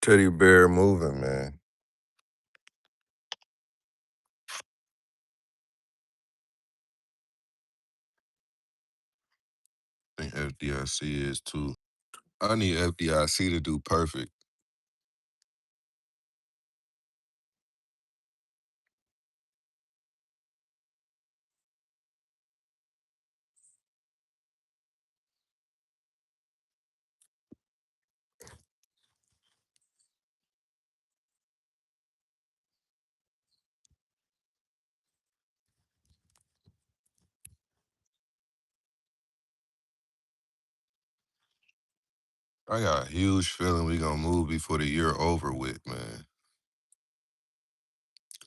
Teddy bear moving, man. I think FDIC is too. I need FDIC to do perfect. I got a huge feeling we gonna move before the year over with, man.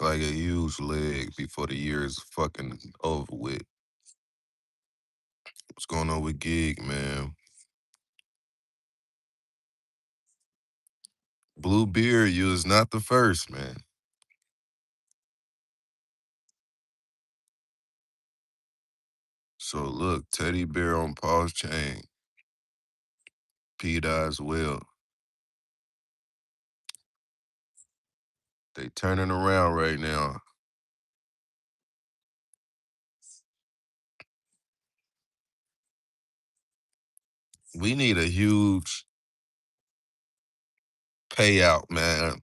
Like a huge leg before the year is fucking over with. What's going on with Gig, man? Blue Beard, you is not the first, man. So look, Teddy Bear on pause chain. pDAI as well. They turning around right now. We need a huge payout, man.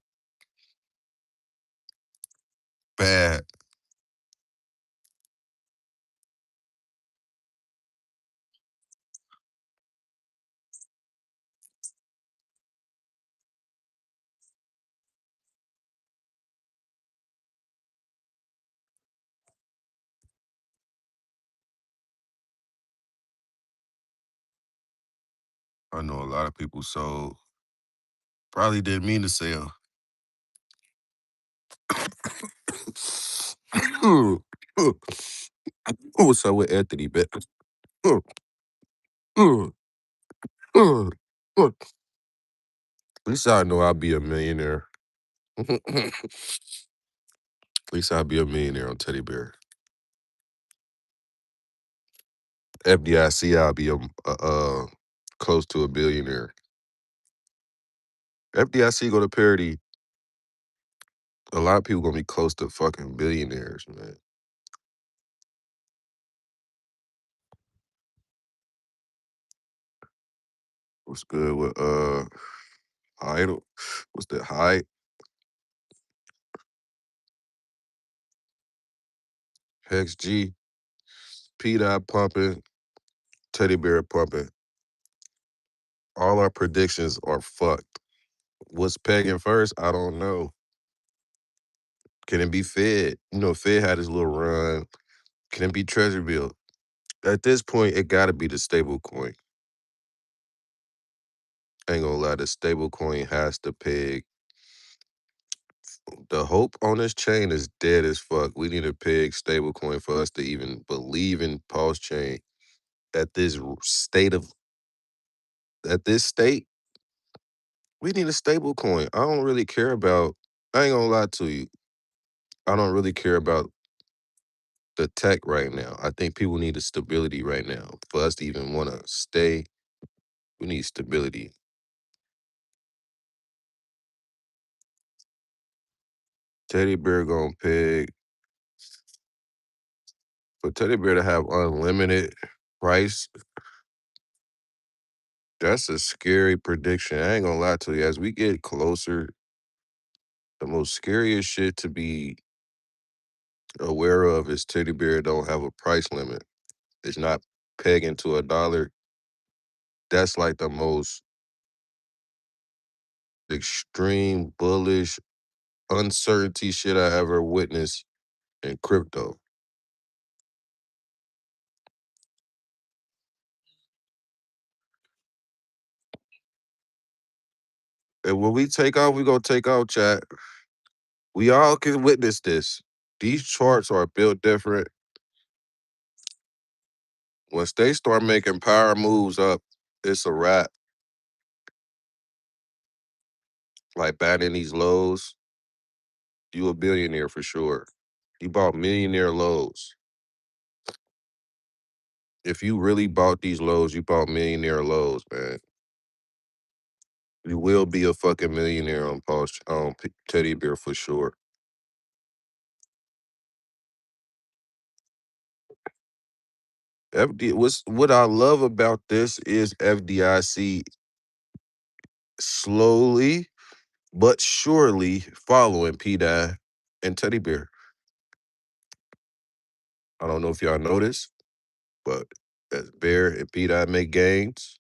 Bad. I know a lot of people sold. Probably didn't mean to sell. What's up with Anthony, man? At least I know I'll be a millionaire. At least I'll be a millionaire on Teddy Bear. FDIC, I'll be close to a billionaire. FDIC go to parity. A lot of people gonna be close to fucking billionaires, man. What's good with Idle? What's that? Hype? Hex G, pDAI pumping, Teddy Bear pumping. All our predictions are fucked. What's pegging first? I don't know. Can it be Fed? You know, Fed had his little run. Can it be Treasury bill? At this point, it gotta be the stable coin. Ain't gonna lie, the stable coin has to peg. The hope on this chain is dead as fuck. We need a peg stable coin for us to even believe in pulse chain at this state of at this state. We need a stable coin. I don't really care about. I ain't gonna lie to you. I don't really care about the tech right now. I think people need a stability right now for us to even want to stay. We need stability. Teddy Bear gonna peg for Teddy Bear to have unlimited price. That's a scary prediction. I ain't gonna lie to you. As we get closer, the most scariest shit to be aware of is Teddy Bear don't have a price limit. It's not pegging to $1. That's like the most extreme bullish uncertainty shit I ever witnessed in crypto. And when we take off, we gonna take off, chat. We all can witness this. These charts are built different. Once they start making power moves up, it's a wrap. Like batting these lows, you a billionaire for sure. You bought millionaire lows. If you really bought these lows, you bought millionaire lows, man. You will be a fucking millionaire on teddy bear for sure. What I love about this is FDIC slowly but surely following pDAI and teddy bear. I don't know if y'all noticed, but as Bear and pDAI make gains,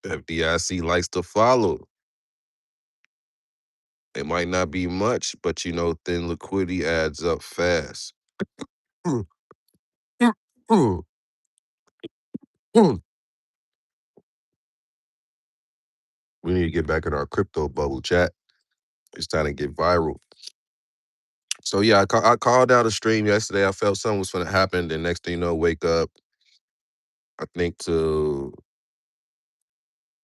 FDIC likes to follow. It might not be much, but thin liquidity adds up fast. We need to get back in our crypto bubble chat. It's time to get viral. So yeah, I called out a stream yesterday. I felt something was going to happen. The next thing you know, wake up, I think to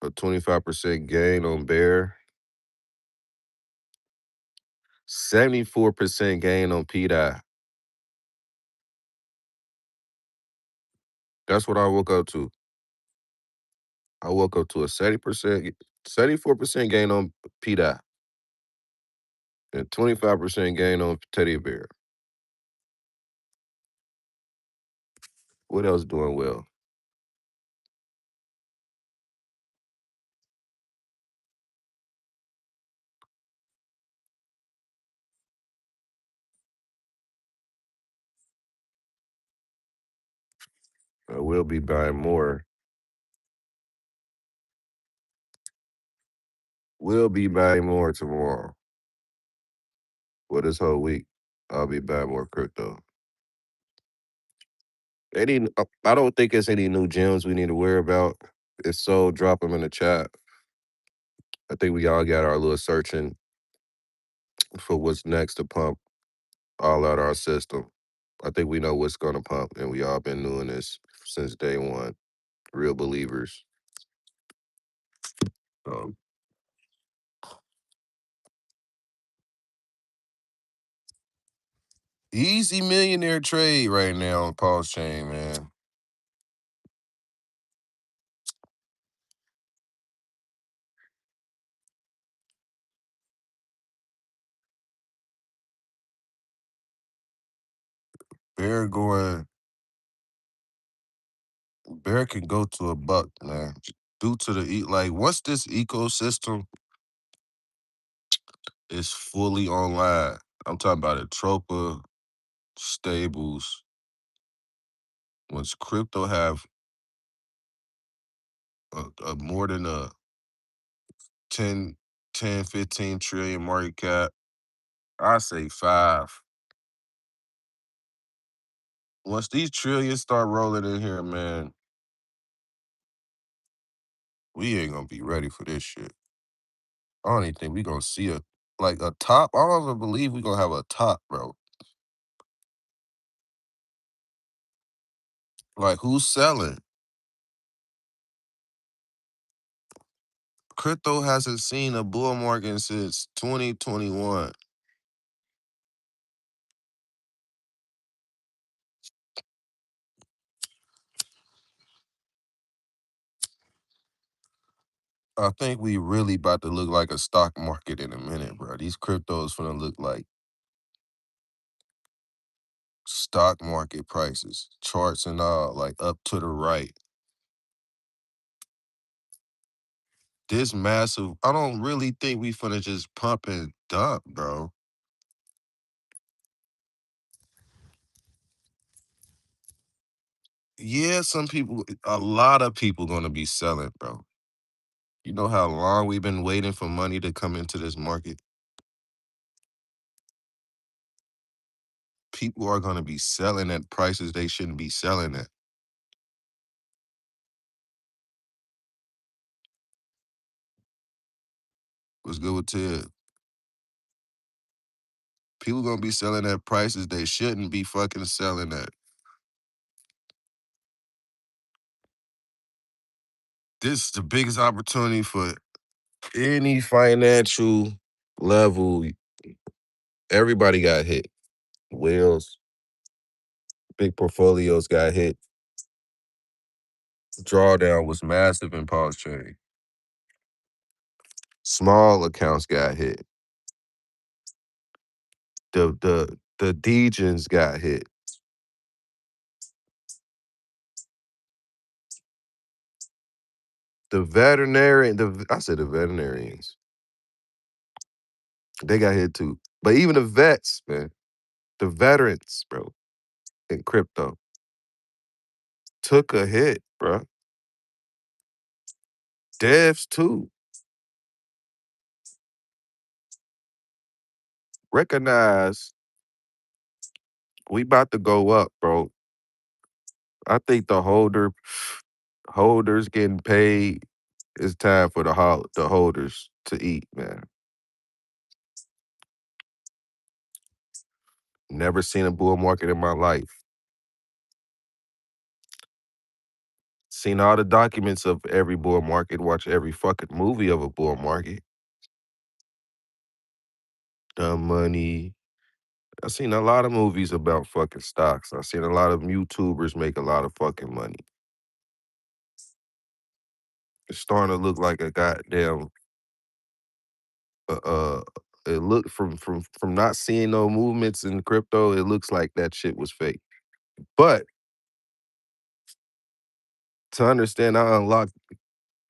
a 25% gain on Bear, 74% gain on pDAI. That's what I woke up to. I woke up to a 74% gain on pDAI and 25% gain on Teddy Bear. What else doing well? I will be buying more. We'll be buying more tomorrow. Well, this whole week, I'll be buying more crypto. I don't think it's any new gems we need to worry about. If so, drop them in the chat. I think we all got our little searching for what's next to pump all out our system. I think we know what's gonna pump, and we all been doing this since day one. Real believers. Um, Easy millionaire trade right now on Pulse Chain, man. Bear going, Bear can go to a buck, man. Due to like once this ecosystem is fully online, I'm talking about it, Tropa, stables. Once crypto have a more than a 10, 10, 15 trillion market cap, I say five. Once these trillions start rolling in here, man, we ain't gonna be ready for this shit. I don't even think we gonna see a top. I don't even believe we gonna have a top, bro. Like who's selling? Crypto hasn't seen a bull market since 2021. I think we really about to look like a stock market in a minute, bro. These cryptos gonna look like stock market prices, charts and all, like up to the right. This massive, I don't really think we finna just pump and dump, bro. Yeah, a lot of people gonna be selling, bro. You know how long we've been waiting for money to come into this market? People are gonna be selling at prices they shouldn't be selling at. What's good with Ted? People gonna be selling at prices they shouldn't be fucking selling at. This is the biggest opportunity for any financial level. Everybody got hit. Whales, big portfolios got hit. Drawdown was massive in Pulse Chain. Small accounts got hit. The degens got hit. I said the veterinarians, they got hit too. But even the vets, man, the veterans, bro, in crypto took a hit, bro. Devs too. Recognize we about to go up, bro. I think the holders getting paid. It's time for the holders to eat, man. Never seen a bull market in my life. Seen all the documents of every bull market. Watch every fucking movie of a bull market. The money. I seen a lot of movies about fucking stocks. I seen a lot of YouTubers make a lot of fucking money. It's starting to look like a goddamn uh, uh it looked from not seeing no movements in crypto, it looks like that shit was fake. But to understand, I unlocked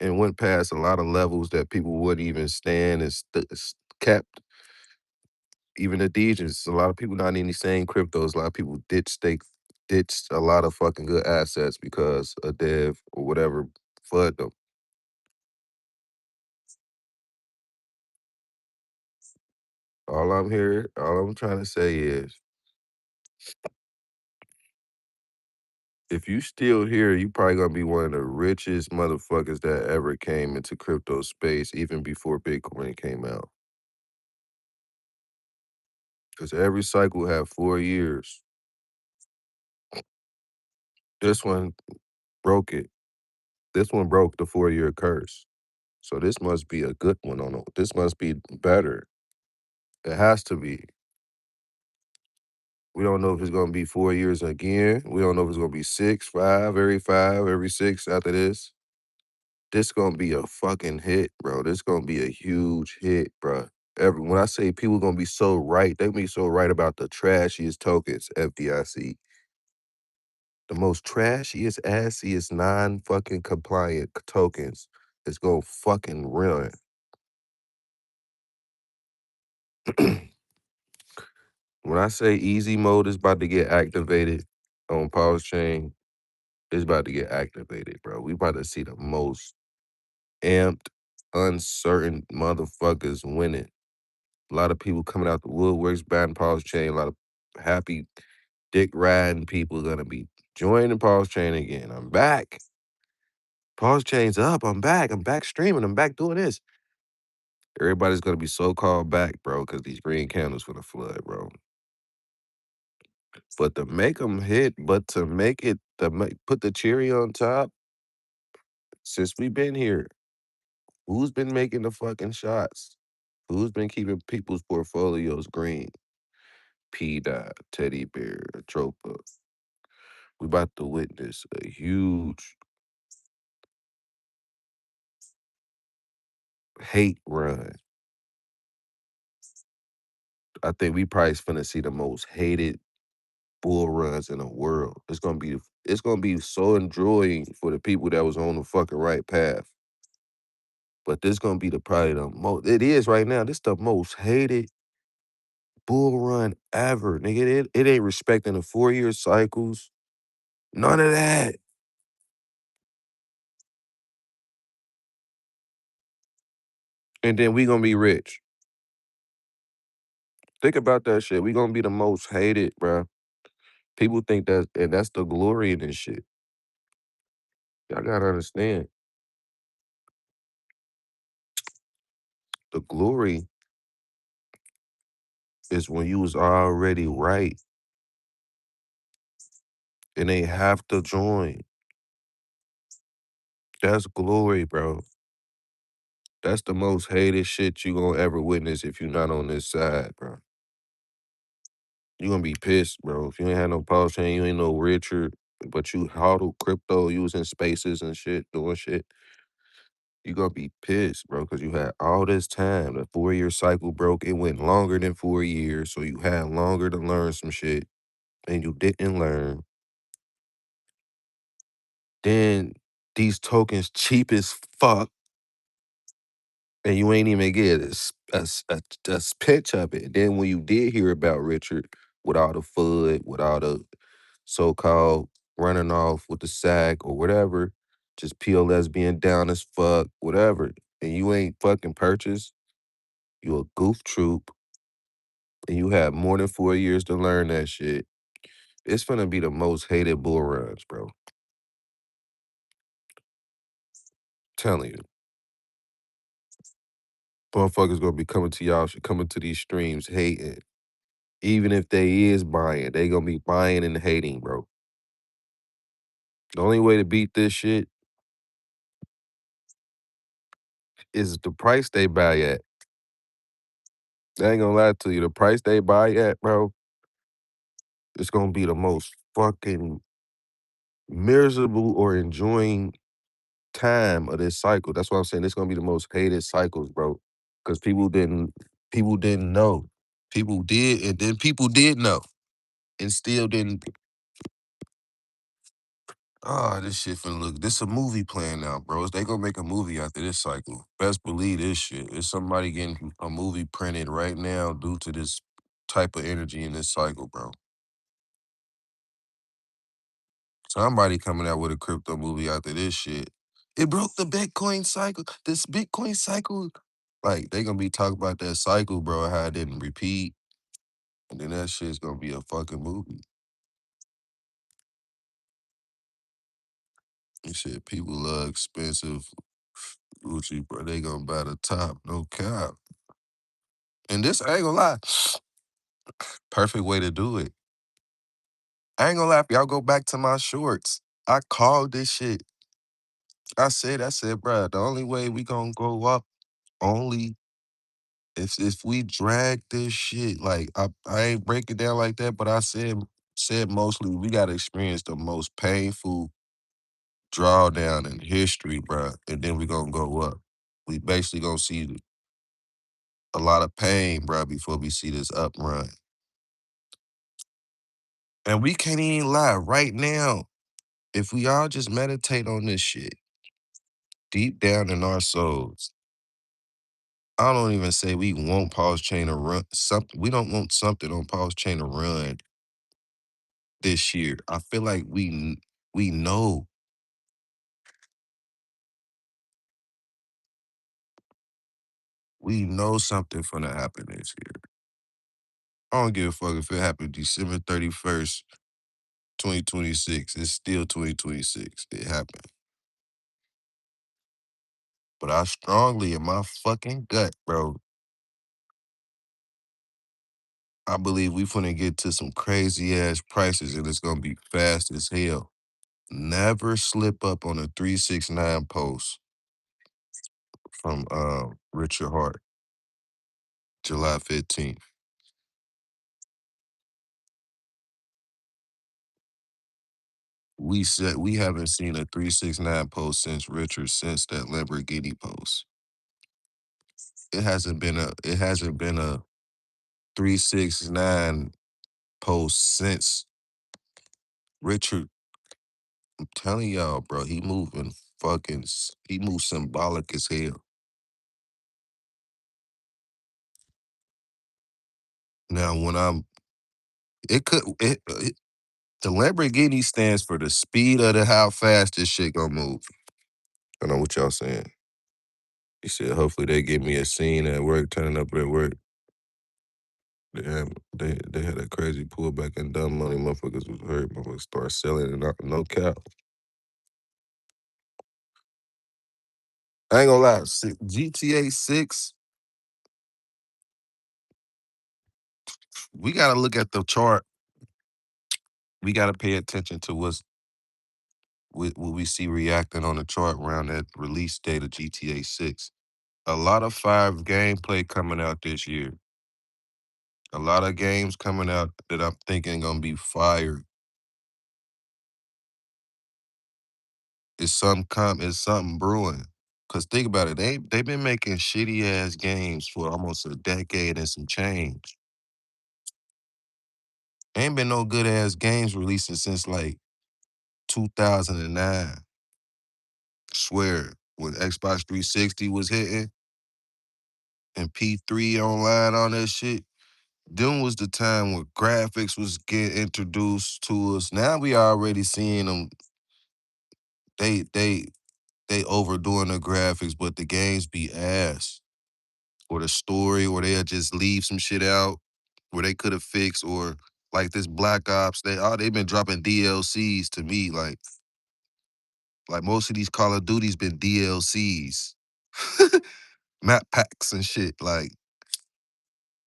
and went past a lot of levels that people wouldn't even stand and kept. Even the DJs, a lot of people not in the same cryptos. A lot of people ditched a lot of fucking good assets because a dev or whatever flood them. All I'm trying to say is, if you still here, you probably gonna be one of the richest motherfuckers that ever came into crypto space, even before Bitcoin came out. Because every cycle had 4 years. This one broke it. This one broke the 4 year curse. So this must be a good one on it. This must be better. It has to be. We don't know if it's gonna be 4 years again. We don't know if it's gonna be six, five, every six after this. This gonna be a fucking hit, bro. This gonna be a huge hit, bro. When I say people gonna be so right, they gonna be so right about the trashiest tokens, FDIC. The most trashiest, assiest, non-fucking compliant tokens is gonna fucking run. When I say easy mode is about to get activated on Pulse Chain, it's about to get activated, bro. We about to see the most amped, uncertain motherfuckers winning. A lot of people coming out the woodworks, buying Pulse Chain. A lot of happy dick riding people gonna be joining Pulse Chain again. I'm back. Pulse Chain's up. I'm back. I'm back streaming. I'm back doing this. Everybody's gonna be so called back, bro, because these green candles gonna flood, bro. But to make them hit, but to make it, put the cherry on top, since we've been here, who's been making the fucking shots? Who's been keeping people's portfolios green? pDAI, Teddy Bear, Tropa. We about to witness a huge hate run. I think we probably finna see the most hated bull runs in the world. It's gonna be so enjoying for the people that was on the fucking right path. But this gonna be probably the most. It is right now. This the most hated bull run ever, nigga. It ain't respecting the 4 year cycles. None of that. And then we gonna be rich. Think about that shit. We gonna be the most hated, bruh. People think and that's the glory in this shit. Y'all gotta understand. The glory is when you was already right and they have to join. That's glory, bro. That's the most hated shit you gonna ever witness if you not on this side, bro. You gonna be pissed, bro. If you ain't had no pulse chain, you ain't no Richard, but you hodl crypto, you was in spaces and shit, doing shit. You gonna be pissed, bro, because you had all this time. The 4-year cycle broke. It went longer than 4 years, so you had longer to learn some shit, and you didn't learn. Then these tokens cheap as fuck, and you ain't even get a pinch of it. Then when you did hear about Richard with all the FUD, with all the so-called running off with the sack or whatever, just POS being down as fuck, whatever, and you ain't fucking purchased, you a goof troop, and you have more than 4 years to learn that shit. It's gonna be the most hated bull runs, bro. Telling you. Motherfuckers gonna be coming to y'all, coming to these streams hating. Even if they is buying, they gonna be buying and hating, bro. The only way to beat this shit is the price they buy at. I ain't gonna lie to you. The price they buy at, bro, it's gonna be the most fucking miserable or enjoying time of this cycle. That's why I'm saying it's gonna be the most hated cycles, bro. Because people didn't know. People did, and then people did know. And still didn't. Ah, this shit finna look. This a movie plan now, bros. They gonna make a movie after this cycle. Best believe this shit. It's somebody getting a movie printed right now due to this type of energy in this cycle, bro. Somebody coming out with a crypto movie after this shit. It broke the Bitcoin cycle. This Bitcoin cycle, like they gonna be talking about that cycle, bro. How it didn't repeat, and then that shit's gonna be a fucking movie. And shit, people love expensive Gucci, bro. They gonna buy the top, no cap. And this, I ain't gonna lie, perfect way to do it. I ain't gonna lie, if y'all go back to my shorts, I called this shit. I said, bro, the only way we gonna go up only if we drag this shit. Like I ain't break it down like that, but I said mostly we gotta experience the most painful drawdown in history, bro, and then we gonna go up. We basically gonna see a lot of pain, bro, before we see this up run. And we can't even lie right now. If we all just meditate on this shit deep down in our souls, I don't even say we want pause chain to run something. We don't want something on pause chain to run this year. I feel like we know. We know something finna happen this year. I don't give a fuck if it happened December 31st, 2026. It's still 2026. It happened. But I strongly in my fucking gut, bro, I believe we finna get to some crazy ass prices and it's gonna be fast as hell. Never slip up on a 369 post from Richard Hart, July 15th. We said we haven't seen a 369 post since Richard since that Lamborghini post. It hasn't been a 369 post since Richard. I'm telling y'all, bro, he moves symbolic as hell. Now when I'm it could it the Lamborghini stands for the speed of the how fast this shit gonna move. I know what y'all saying. He said, hopefully they give me a scene at work, turning up at work. They had a crazy pullback and dumb money. Motherfuckers was hurt. Motherfuckers start selling it out, no cap. I ain't gonna lie. GTA 6, we gotta look at the chart. We gotta pay attention to what we see reacting on the chart around that release date of GTA 6. A lot of 5 gameplay coming out this year. A lot of games coming out that I'm thinking gonna be fire. It's something brewing. Cause think about it, they been making shitty ass games for almost a decade and some change. Ain't been no good ass games releasing since like 2009. Swear, when Xbox 360 was hitting and P3 online, all that shit, then was the time where graphics was getting introduced to us. Now we already seeing them. They they they overdoing the graphics, but the games be ass. Or the story, or they'll just leave some shit out where they could have fixed, or like this Black Ops, they've been dropping DLCs to me. Like most of these Call of Duties been DLCs. Map packs and shit. Like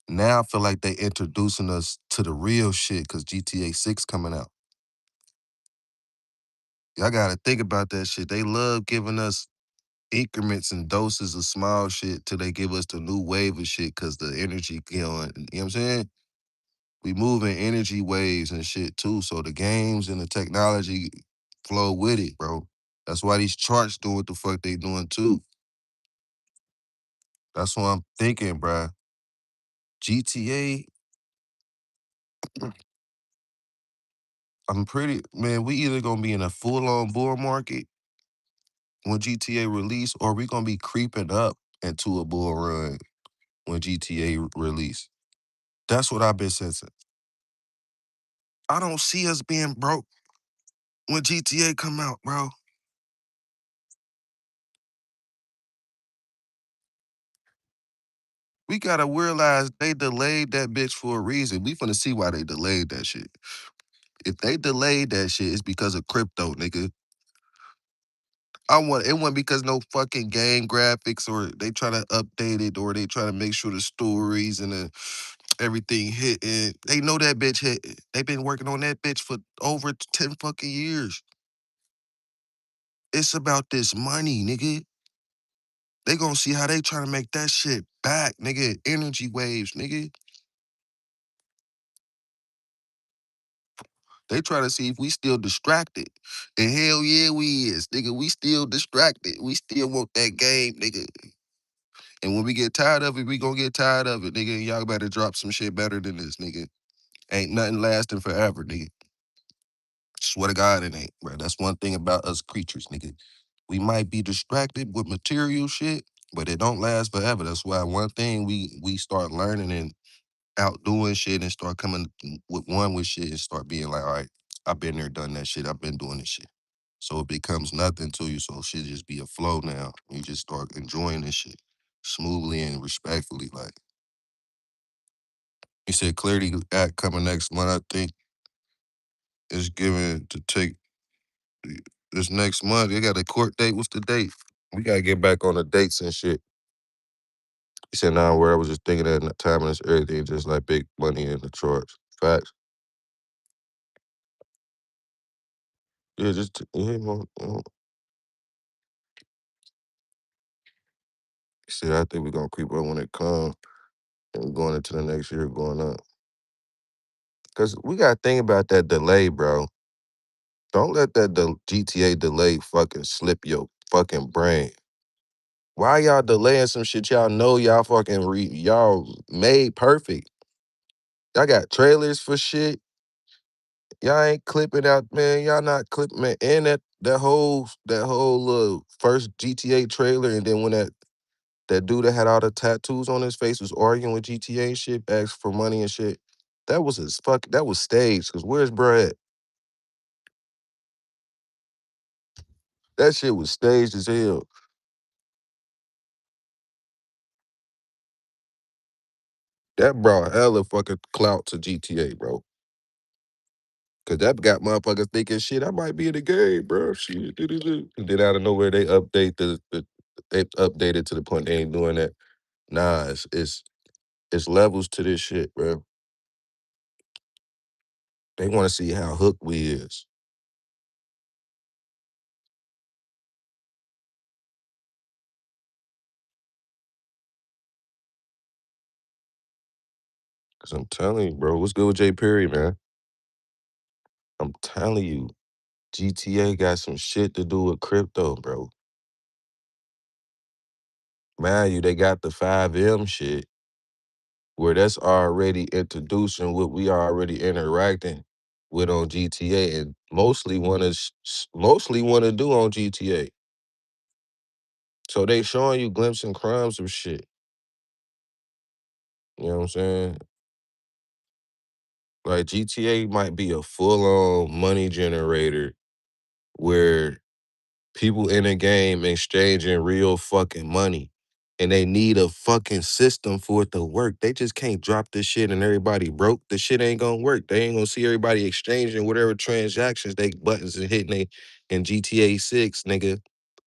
now I feel like they introducing us to the real shit because GTA 6 coming out. Y'all gotta think about that shit. They love giving us increments and doses of small shit till they give us the new wave of shit because the energy going, you know what I'm saying? We moving energy waves and shit too. So the games and the technology flow with it, bro. That's why these charts doing what the fuck they doing too. That's what I'm thinking, bruh. GTA, I'm pretty, man, we either gonna be in a full-on bull market when GTA release, or we gonna be creeping up into a bull run when GTA release. That's what I've been sensing. I don't see us being broke when GTA come out, bro. We gotta realize they delayed that bitch for a reason. We finna see why they delayed that shit. If they delayed that shit, it's because of crypto, nigga. It wasn't because no fucking game graphics or they try to update it or they try to make sure the stories and everything hitting. They know that bitch hit. They been working on that bitch for over 10 fucking years. It's about this money, nigga. They gonna see how they trying to make that shit back, nigga. Energy waves, nigga. They try to see if we still distracted. And hell yeah, we is, nigga. We still distracted. We still want that game, nigga. And when we get tired of it, we gonna get tired of it, nigga. And y'all better drop some shit better than this, nigga. Ain't nothing lasting forever, nigga. Swear to God it ain't, bro. That's one thing about us creatures, nigga. We might be distracted with material shit, but it don't last forever. That's why one thing we start learning and outdoing shit and start coming with one with shit and start being like, all right, I've been there, done that shit. I've been doing this shit. So it becomes nothing to you. So shit just be a flow now. You just start enjoying this shit smoothly and respectfully. Like you said, Clarity Act coming next month. I think it's given to take this next month. They got a court date. What's the date? We gotta get back on the dates and shit. He said, nah, where I was just thinking at the time and it's everything, just like big money in the charts. Facts. Yeah, just yeah, he said, I think we're gonna creep up when it comes and going into the next year going up. Cause we gotta think about that delay, bro. Don't let that GTA delay fucking slip your fucking brain. Why y'all delaying some shit y'all know y'all fucking y'all made perfect? Y'all got trailers for shit. Y'all ain't clipping out, man. Y'all not clipping, man. And that whole little first GTA trailer, and then when that dude that had all the tattoos on his face was arguing with GTA and shit, asked for money and shit. That was his fuck. That was staged. Cause where's Brad? That shit was staged as hell. That brought hella fucking clout to GTA, bro. Cause that got motherfuckers thinking, shit, I might be in the game, bro. Shit, do. And then out of nowhere, they update they updated to the point they ain't doing that. Nah, it's levels to this shit, bro. They want to see how hooked we is. Cause I'm telling you, bro, what's good with Jay Perry, man? I'm telling you, GTA got some shit to do with crypto, bro. Mind you, they got the 5M shit where that's already introducing what we already interacting with on GTA and mostly want to do on GTA. So they showing you glimpses and crumbs of shit. You know what I'm saying? Like GTA might be a full-on money generator where people in the game exchanging real fucking money. And they need a fucking system for it to work. They just can't drop this shit and everybody broke. The shit ain't gonna work. They ain't gonna see everybody exchanging whatever transactions they buttons and hitting they in GTA 6, nigga,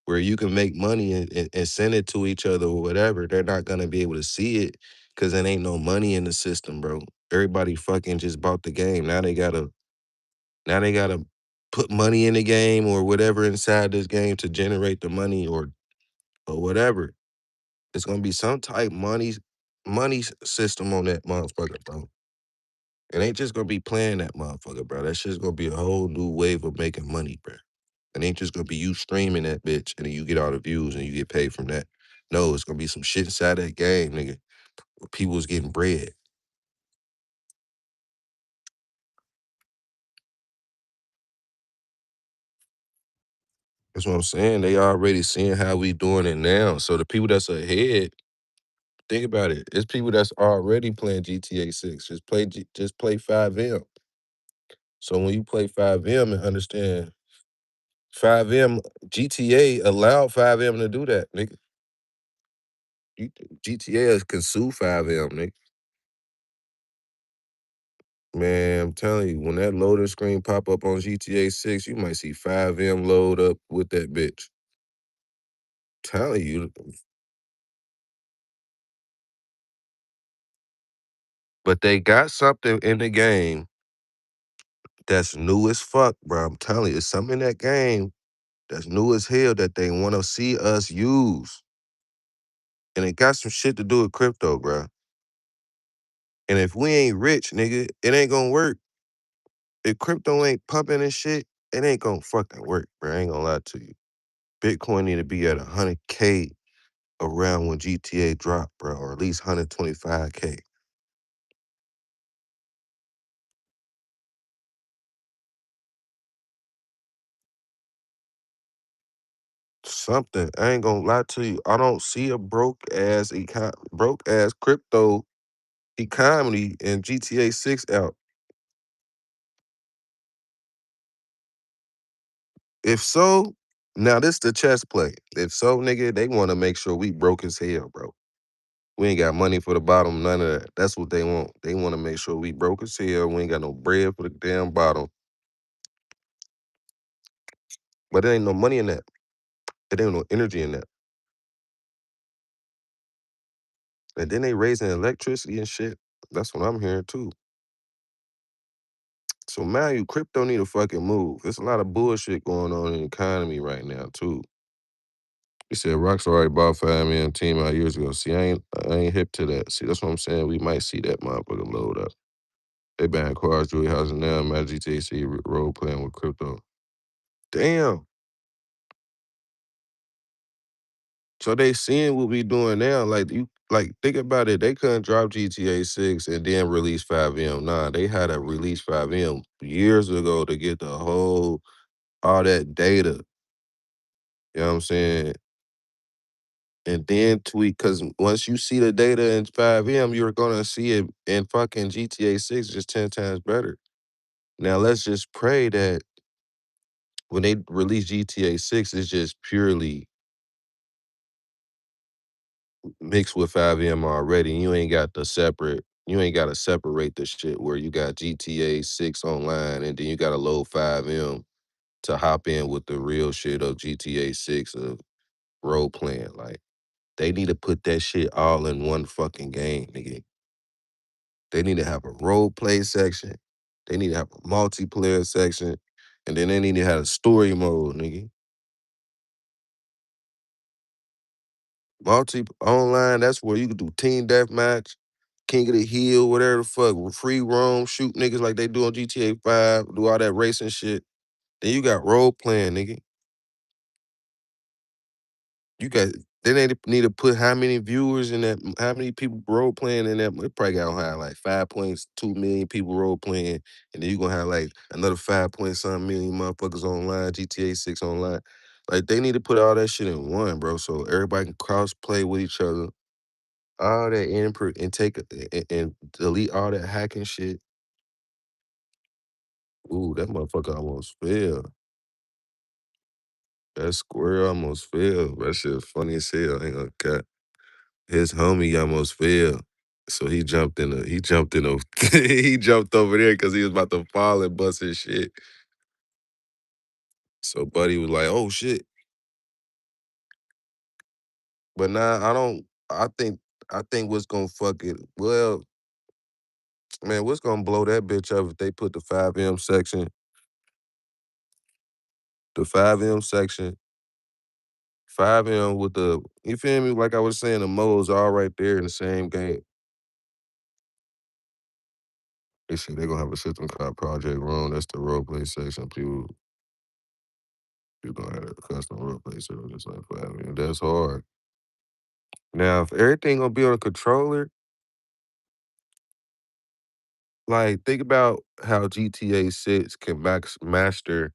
where you can make money and send it to each other or whatever. They're not gonna be able to see it because there ain't no money in the system, bro. Everybody fucking just bought the game. Now they gotta put money in the game or whatever inside this game to generate the money or whatever. It's gonna be some type money system on that motherfucker, bro. It ain't just gonna be playing that motherfucker, bro. That shit's gonna be a whole new wave of making money, bro. It ain't just gonna be you streaming that bitch and then you get all the views and you get paid from that. No, it's gonna be some shit inside that game, nigga. Where people's getting bread. That's what I'm saying. They already seeing how we doing it now. So the people that's ahead, think about it. It's people that's already playing GTA 6. Just play 5M. So when you play 5M and understand 5M, GTA allowed 5M to do that, nigga. You- GTA can sue 5M, nigga. Man, I'm telling you, when that loading screen pop up on GTA 6, you might see 5M load up with that bitch. Telling you. But they got something in the game that's new as fuck, bro. I'm telling you, it's something in that game that's new as hell that they want to see us use. And it got some shit to do with crypto, bro. And if we ain't rich, nigga, it ain't gonna work. If crypto ain't pumping and shit, it ain't gonna fucking work, bro. I ain't gonna lie to you. Bitcoin need to be at 100K around when GTA drop, bro, or at least 125K. Something. I ain't gonna lie to you. I don't see a broke ass crypto economy in GTA 6 out. If so, now this the chess play. If so, nigga, they want to make sure we broke as hell, bro. We ain't got money for the bottom, none of that. That's what they want. They want to make sure we broke as hell. We ain't got no bread for the damn bottom. But there ain't no money in that. There ain't no energy in that. And then they raising electricity and shit. That's what I'm hearing too. So man, you crypto need to fucking move. There's a lot of bullshit going on in the economy right now too. He said Rock's already bought 5 million team out years ago. See, I ain't hip to that. See, that's what I'm saying. We might see that motherfucker load up. They buying cars, jewelry houses now. Imagine GTC role playing with crypto. Damn. So they seeing what we doing now. Like think about it. They couldn't drop GTA 6 and then release 5M. Nah, they had to release 5M years ago to get the whole all that data. You know what I'm saying? And then tweak, cause once you see the data in 5M, you're gonna see it in fucking GTA 6 just 10 times better. Now let's just pray that when they release GTA 6, it's just purely mixed with 5M already. You ain't gotta separate the shit where you got GTA 6 online and then you gotta load 5M to hop in with the real shit of GTA 6 of role playing. Like they need to put that shit all in one fucking game, nigga. They need to have a role play section. They need to have a multiplayer section. And then they need to have a story mode, nigga. Multi online, that's where you can do team deathmatch, King of the Hill, whatever the fuck, free roam, shoot niggas like they do on GTA 5, do all that racing shit. Then you got role playing, nigga. You got Then they need to put how many viewers in that, how many people role playing in that. It probably got to have like 5.2 million people role playing, and then you gonna have like another 5 point something million motherfuckers online, GTA 6 online. Like they need to put all that shit in one, bro, so everybody can cross play with each other. All that input and and delete all that hacking shit. Ooh, that motherfucker almost fell. That square almost fell. That shit funny as hell. I ain't gonna cut. His homie almost fell. So he jumped in a he jumped over there because he was about to fall and bust his shit. So Buddy was like, oh shit. But nah, I think what's gonna fuck it, well, man, what's gonna blow that bitch up if they put the 5M section, 5M with the, you feel me? Like I was saying, the modes all right there in the same game. They said they're gonna have a system called Project Rome. That's the roleplay section. People gonna have a custom roleplay server just like 5M. That's hard. Now, if everything gonna be on a controller, like think about how GTA 6 can master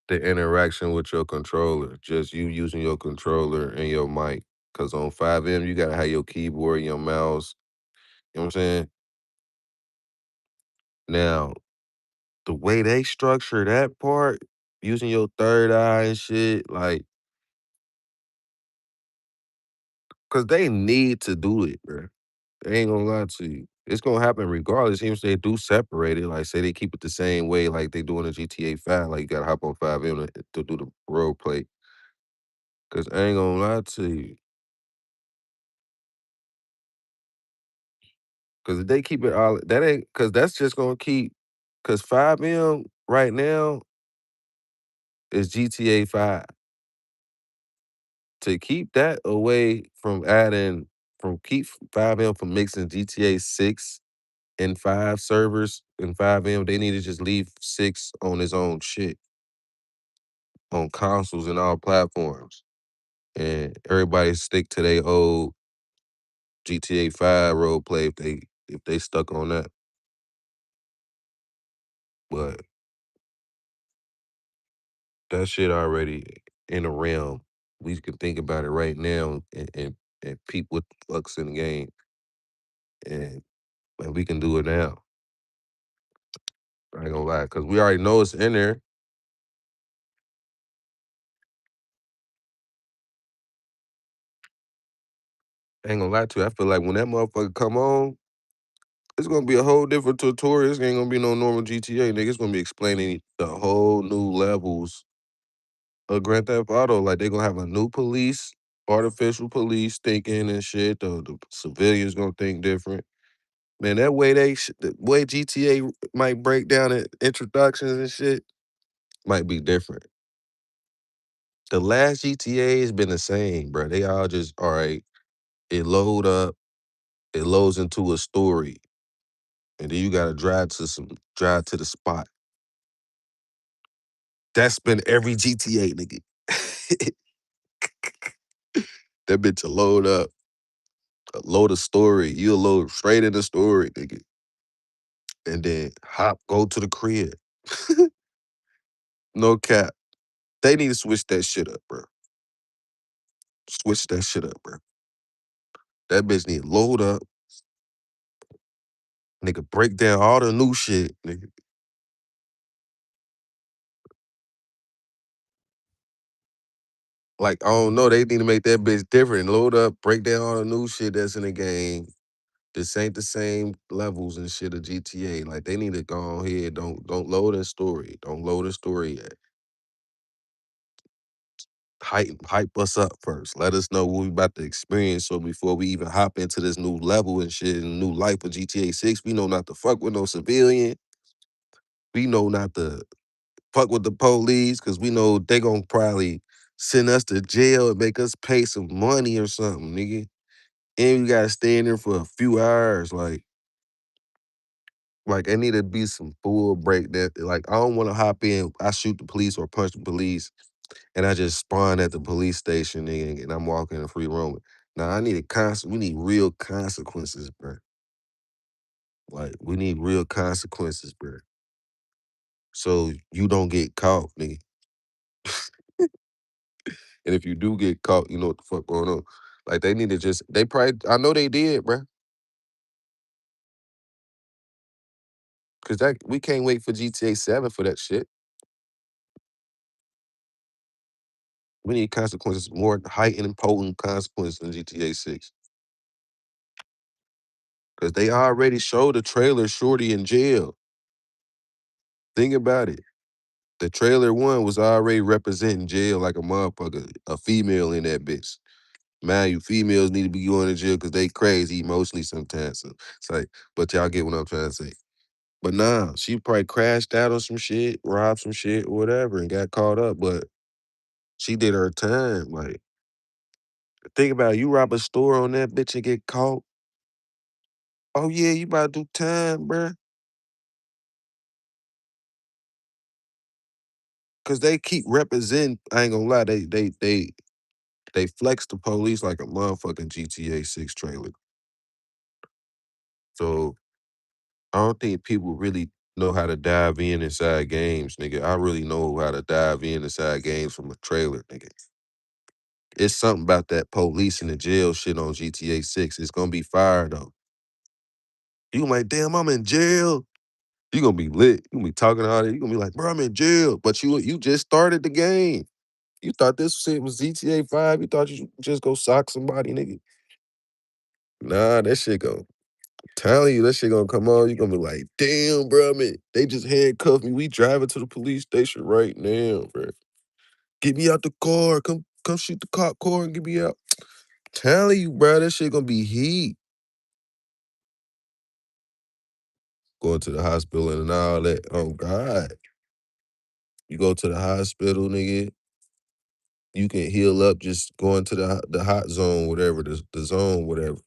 the interaction with your controller. Just you using your controller and your mic. Cause on 5M, you gotta have your keyboard, your mouse. You know what I'm saying? Now, the way they structure that part, using your third eye and shit, like, cause they need to do it, bro. They ain't gonna lie to you. It's gonna happen regardless, even if they do separate it. Like, say they keep it the same way like they do in the GTA 5, like you gotta hop on 5M to do the role play. Cause I ain't gonna lie to you. Cause if they keep it all, that ain't, cause that's just gonna keep, cause 5M right now is GTA 5. To keep that away from keep 5M from mixing GTA 6 and 5 servers and 5M, they need to just leave 6 on its own shit, on consoles and all platforms. And everybody stick to their old GTA 5 role play if they stuck on that. But that shit already in the realm. We can think about it right now and peep what the fuck's in the game. And, and we can do it now. I ain't gonna lie, because we already know it's in there. I ain't gonna lie to you. I feel like when that motherfucker come on, it's gonna be a whole different tutorial. It ain't gonna be no normal GTA, nigga. It's gonna be explaining the whole new levels of Grand Theft Auto. Like they gonna have a new police, artificial police thinking and shit. The civilians gonna think different. Man, that way the way GTA might break down the introductions and shit might be different. The last GTA has been the same, bro. They all just, all right, it load up, it loads into a story, and then you gotta drive to the spot. That's been every GTA, nigga. That bitch will load up, load a story. You'll load straight in the story, nigga. And then go to the crib. No cap. They need to switch that shit up, bro. Switch that shit up, bro. That bitch need to load up, nigga, break down all the new shit, nigga. Like, I don't know, they need to make that bitch different. Load up, break down all the new shit that's in the game. This ain't the same levels and shit of GTA. Like, they need to go ahead, don't load a story. Don't load a story yet. Hype us up first. Let us know what we about to experience. So before we even hop into this new level and shit and new life of GTA 6, we know not to fuck with no civilian. We know not to fuck with the police because we know they gonna probably send us to jail and make us pay some money or something, nigga. And we gotta stay in there for a few hours. Like it need to be some full break that, like, I don't wanna hop in, I shoot the police or punch the police. and I just spawned at the police station, nigga, and I'm walking in free roaming. Now I need we need real consequences, bro. Like we need real consequences, bro. So you don't get caught, nigga. And if you do get caught, you know what the fuck going on. Like they need to just they probably I know they did, bro. Cause that we can't wait for GTA 7 for that shit. We need consequences, more heightened and potent consequences than GTA 6. Cause they already showed the trailer Shorty in jail. Think about it. The trailer one was already representing jail like a motherfucker, a female in that bitch. Man, you females need to be going to jail because they crazy emotionally sometimes. So it's like, but y'all get what I'm trying to say. But nah, she probably crashed out on some shit, robbed some shit, or whatever, and got caught up. But she did her time. Like, think about it, you rob a store on that bitch and get caught. Oh yeah, you about to do time, bruh. Cause they keep representing. I ain't gonna lie, they flex the police like a motherfucking GTA 6 trailer. So I don't think people really know how to dive in inside games, nigga. I really know how to dive in inside games from a trailer, nigga. It's something about that police and the jail shit on GTA 6. It's gonna be fire though. You gonna be like, damn, I'm in jail. You gonna be lit. You gonna be talking all that. You gonna be like, bro, I'm in jail. But you just started the game. You thought this shit was GTA 5. You thought you just go sock somebody, nigga. Nah, that shit go. Telling you, that shit gonna come on. You gonna be like, damn, bro, man, they just handcuffed me. We driving to the police station right now, bro. Get me out the car. Come shoot the cop car and get me out. Telling you, bro, that shit gonna be heat. Going to the hospital and all that. Oh God. You go to the hospital, nigga. You can heal up just going to the hot zone, whatever, the zone, whatever.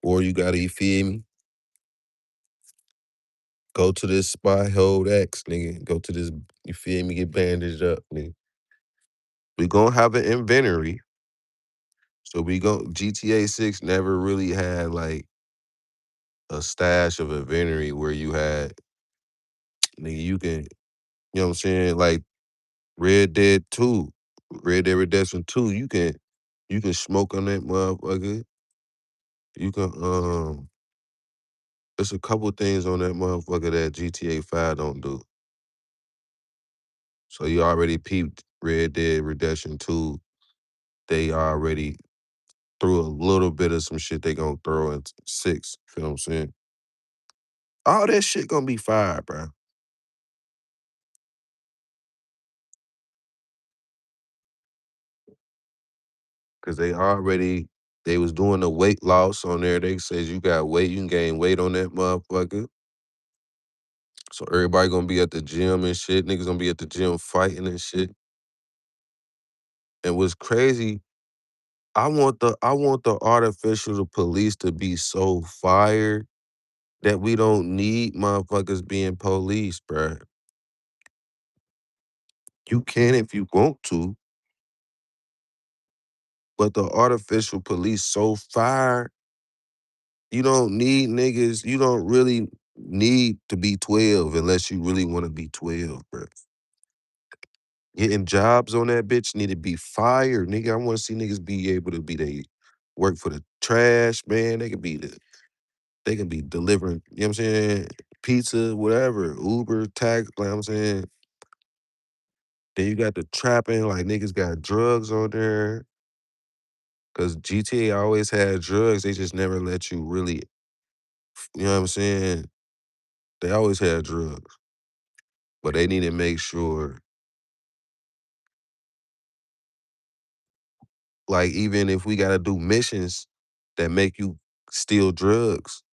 Or you gotta, you feel me? Go to this spot, hold X, nigga. Go to this, you feel me? Get bandaged up, nigga. We gonna have an inventory. So GTA 6 never really had like a stash of inventory where you had, nigga, you can, you know what I'm saying? Like Red Dead 2, Red Dead Redemption 2, you can smoke on that motherfucker. You can there's a couple things on that motherfucker that GTA 5 don't do. So you already peeped Red Dead Redemption 2. They already threw a little bit of some shit they gonna throw in 6. You know what I'm saying? All that shit gonna be fire, bro. Cause they was doing the weight loss on there. They says you got weight, you can gain weight on that motherfucker. So everybody gonna be at the gym and shit. Niggas gonna be at the gym fighting and shit. And what's crazy, I want the artificial police to be so fire that we don't need motherfuckers being police, bruh. You can if you want to, but the artificial police so fire, you don't need niggas, you don't really need to be 12 unless you really want to be 12, bruh. Getting jobs on that bitch need to be fire, nigga. I want to see niggas be able to be they work for the trash, man. They can be delivering, you know what I'm saying? Pizza, whatever, Uber, tax, like I'm saying. Then you got the trapping, like niggas got drugs on there. Cause GTA always had drugs. They just never let you really, you know what I'm saying? They always had drugs. But they need to make sure, like, even if we gotta do missions that make you steal drugs,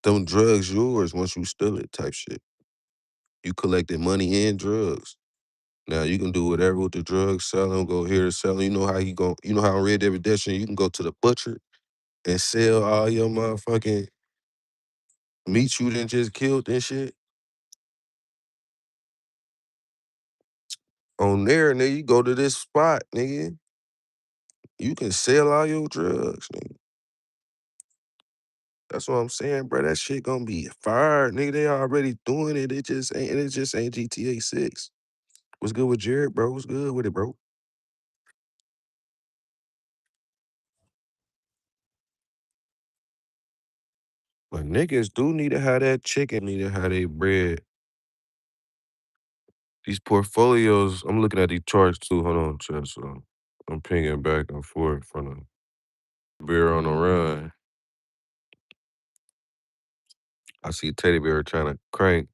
them drugs yours once you steal it type shit. You collected money and drugs. Now you can do whatever with the drugs, sell them, go here to sell them. You know how on Red Dead Redemption, you can go to the butcher and sell all your motherfucking meat you done just killed and shit. On there, nigga, you go to this spot, nigga. You can sell all your drugs, nigga. That's what I'm saying, bro. That shit gonna be fired, nigga. They already doing it. It just ain't GTA 6. What's good with Jared, bro? What's good with it, bro? But niggas do need to have that chicken, need to have their bread. These portfolios, I'm looking at these charts too. Hold on, chat. So I'm pinging back and forth from the bear on the run. I see Teddy Bear trying to crank.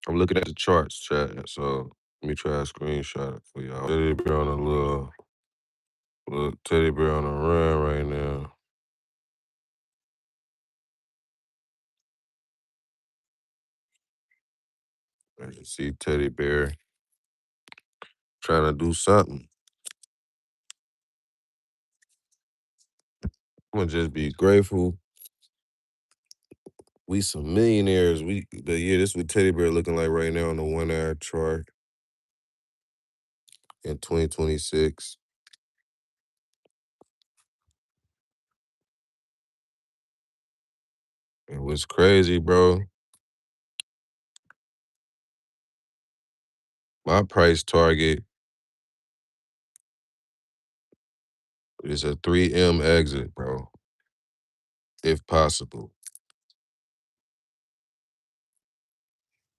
I'm looking at the charts, chat. So let me try to screenshot it for y'all. Teddy Bear on a little Teddy Bear on the run right now. I can see Teddy Bear trying to do something. I'm gonna just be grateful. We some millionaires. But yeah, this is what Teddy Bear looking like right now on the 1 hour chart in 2026. And what's crazy, bro, my price target is a 3M exit, bro, if possible.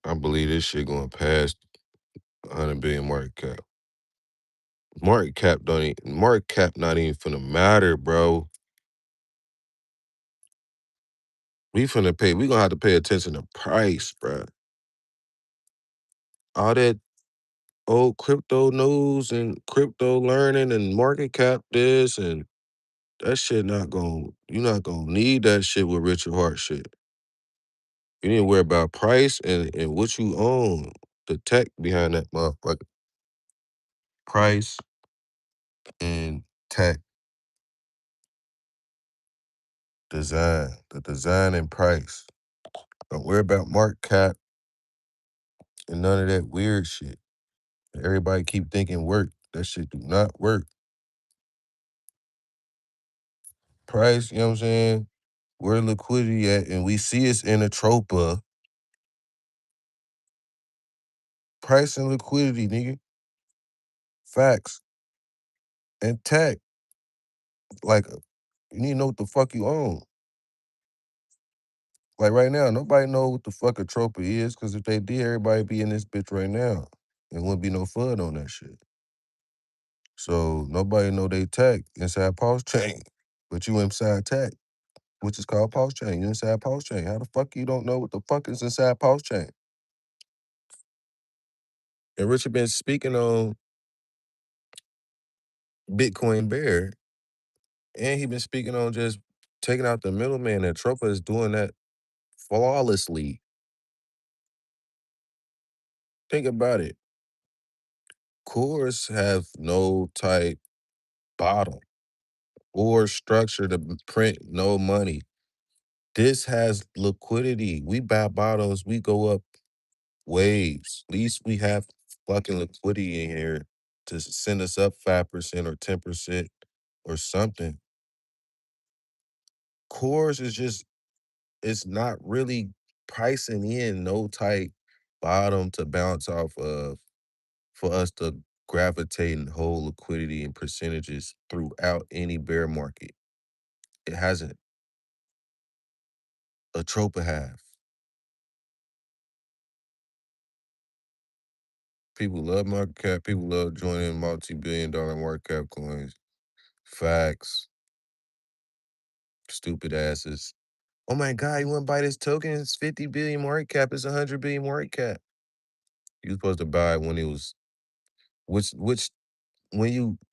I believe this shit going past 100 billion market cap. Market cap not even finna matter, bro. We gonna have to pay attention to price, bro. All that old crypto news and crypto learning and market cap this and that shit you're not gonna need that shit with Richard Hart shit. You need to worry about price and what you own, the tech behind that motherfucker. Price and tech the design and price. Don't worry about market cap and none of that weird shit. Everybody keep thinking work. That shit do not work. Price, you know what I'm saying? Where liquidity at, and we see it's in a tropa. Price and liquidity, nigga. Facts. And tech. Like, you need to know what the fuck you own. Like right now, nobody know what the fuck a tropa is, because if they did, everybody be in this bitch right now. And wouldn't be no FUD on that shit. So nobody know they tech inside pulse chain. But you inside tech, which is called pulse chain. You inside pulse chain. How the fuck you don't know what the fuck is inside pulse chain? And Richard been speaking on Bitcoin Bear, and he been speaking on just taking out the middleman, and Tropa is doing that flawlessly. Think about it. Cores have no type bottom or structure to print no money. This has liquidity. We buy bottoms, we go up waves. At least we have fucking liquidity in here to send us up 5% or 10% or something. Cores is just, it's not really pricing in no type bottom to bounce off of for us to gravitate and hold liquidity and percentages throughout any bear market. It hasn't. A tropa have. People love market cap. People love joining multi-billion-dollar market cap coins. Facts. Stupid asses. Oh my God, you want to buy this token? It's 50 billion market cap. It's 100 billion market cap. You supposed to buy it when it was, which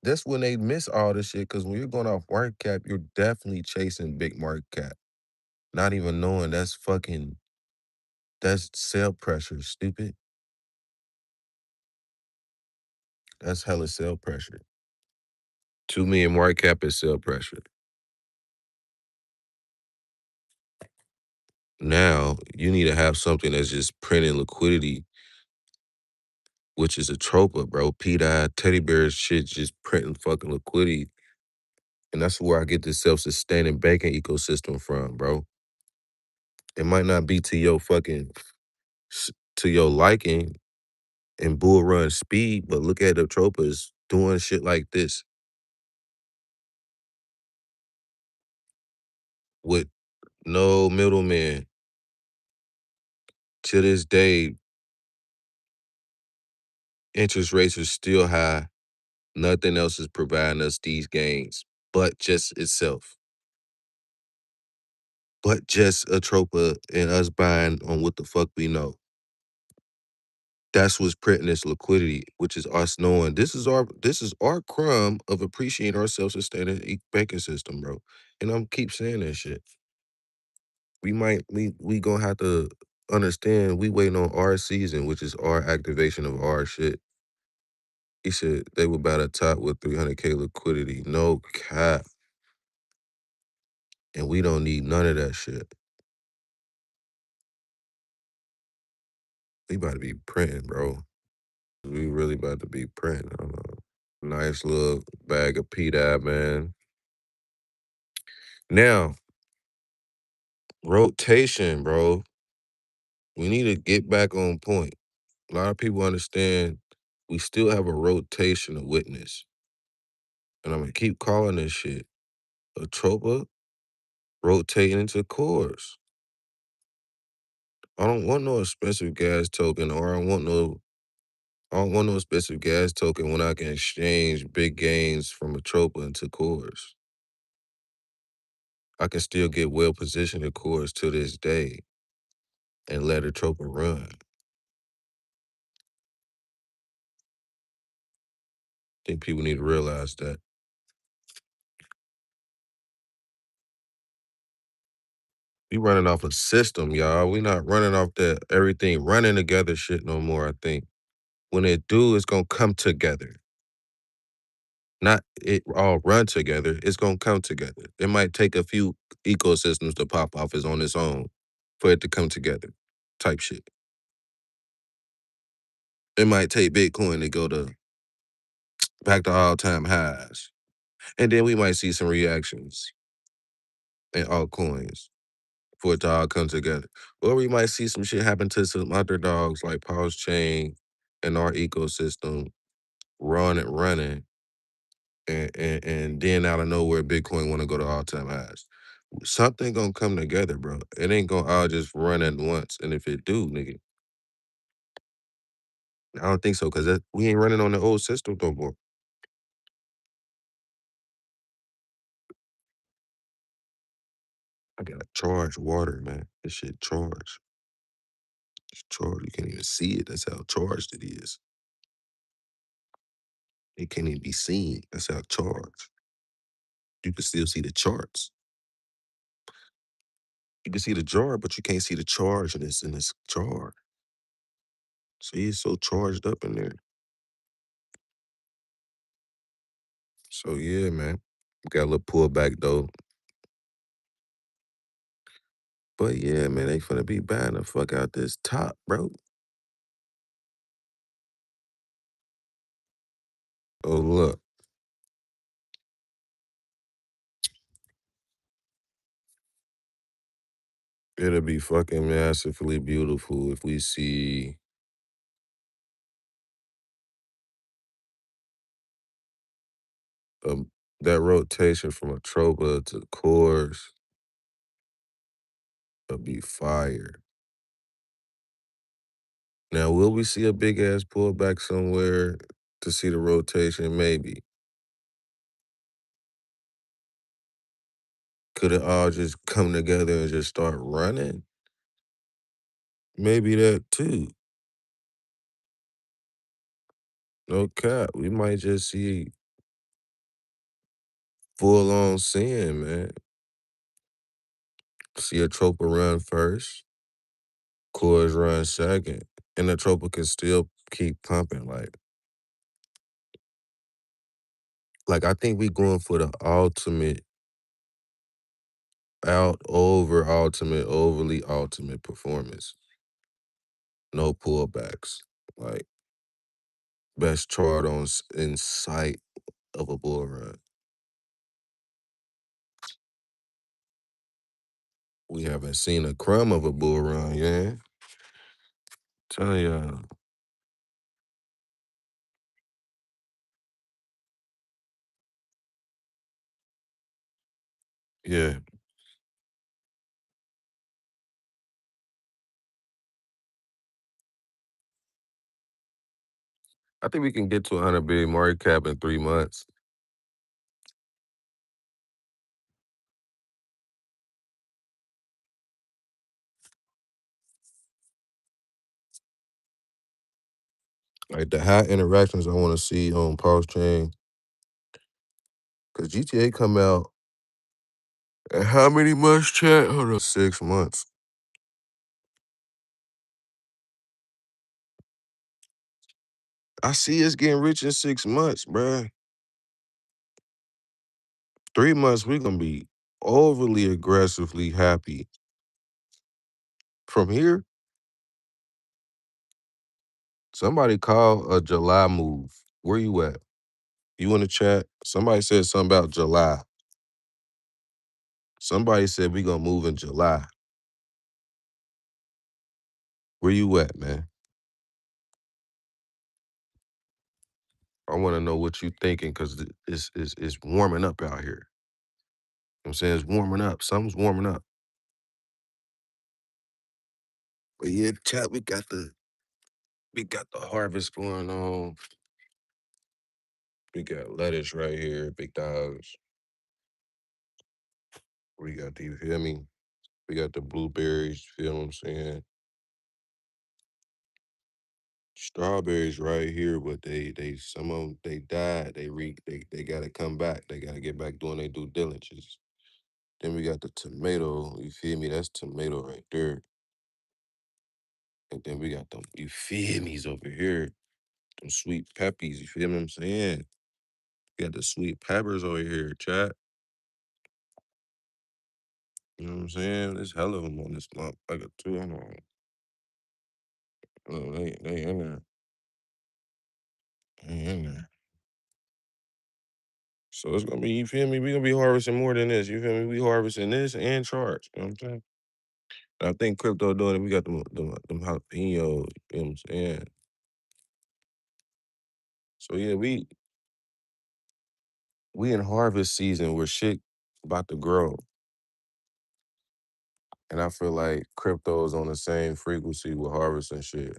that's when they miss all this shit, because when you're going off market cap, you're definitely chasing big market cap. Not even knowing that's sell pressure, stupid. That's hella sell pressure. 2 million market cap is sell pressure. Now, you need to have something that's just printing liquidity which is a tropa, bro. pDAI, teddy bears shit just printing fucking liquidity. And that's where I get this self-sustaining banking ecosystem from, bro. It might not be to your fucking to your liking and bull run speed, but look at the tropas doing shit like this with no middleman. To this day, interest rates are still high. Nothing else is providing us these gains but just itself. But just a tropa and us buying on what the fuck we know. That's what's printing this liquidity, which is us knowing this is our crumb of appreciating our self-sustaining banking system, bro. And I'm keep saying that shit. We gonna have to understand we waiting on our season, which is our activation of our shit. He said they were about to top with 300K liquidity. No cap. And we don't need none of that shit. We about to be printing, bro. We really about to be printing. I don't know. Nice little bag of pDAI, man. Now, rotation, bro. We need to get back on point. A lot of people understand we still have a rotation of witness. And I'm gonna keep calling this shit a tropa rotating into cores. I don't want no expensive gas token, or I don't want no expensive gas token when I can exchange big gains from a tropa into cores. I can still get well positioned in cores to this day and let a tropa run. Think people need to realize that. We running off a system, y'all. We not running off that everything running together shit no more, I think. When it do, it's gonna come together. Not it all run together, it's gonna come together. It might take a few ecosystems to pop off as on its own for it to come together type shit. It might take Bitcoin to go to back to all-time highs. And then we might see some reactions in altcoins for it to all come together. Or we might see some shit happen to some underdogs like Pulse Chain and our ecosystem running, and then out of nowhere, Bitcoin want to go to all-time highs. Something gonna come together, bro. It ain't gonna all just run at once. And if it do, nigga, I don't think so, because we ain't running on the old system no more. I gotta charge water, man. This shit charge. It's charged. You can't even see it. That's how charged it is. It can't even be seen. That's how charged. You can still see the charts. You can see the jar, but you can't see the charge in this jar. See, it's so charged up in there. So yeah, man. Got a little pullback though. But yeah, man, they finna be buying the fuck out this top, bro. Oh look, it'll be fucking massively beautiful if we see um that rotation from a Troba to cores. It'll be fire. Now, will we see a big ass pullback somewhere to see the rotation? Maybe. Could it all just come together and just start running? Maybe that too. No cap. We might just see full on sin, man. See a Tropa run first, cores run second, and the Tropa can still keep pumping. Like I think we going for the ultimate, overly ultimate performance. No pullbacks. Like Best chart in sight of a bull run. We haven't seen a crumb of a bull run, yeah. Tell ya, yeah. I think we can get to 100 billion market cap in 3 months. Like the high interactions I want to see on Pulse Chain, because GTA come out in how many months, chat? Hold on, 6 months. I see us getting rich in 6 months, bruh. 3 months, we gonna be overly aggressively happy. From here, somebody call a July move. Where you at? You in the chat? Somebody said something about July. Somebody said we gonna move in July. Where you at, man? I want to know what you thinking, because it's warming up out here. You know what I'm saying? It's warming up. Something's warming up. But yeah, chat, we got the harvest going on. We got lettuce right here, big dogs. We got the, you feel me? We got the blueberries, feel what I'm saying? Strawberries right here, but they some of them they died. They gotta come back. They gotta get back doing their due diligence. Then we got the tomato, you feel me? That's tomato right there. And then we got them, you feel me's over here. Them sweet peppies, you feel what I'm saying? We got the sweet peppers over here, chat. You know what I'm saying? There's hell of them on this motherfucker too. Hold on. Oh, they in there. They in there. So it's gonna be, you feel me? We gonna be harvesting more than this. You feel me? We harvesting this and charts. You know what I'm saying? And I think crypto doing it. We got them jalapenos. You know what I'm saying? So yeah, we in harvest season where shit about to grow. And I feel like crypto is on the same frequency with harvest and shit.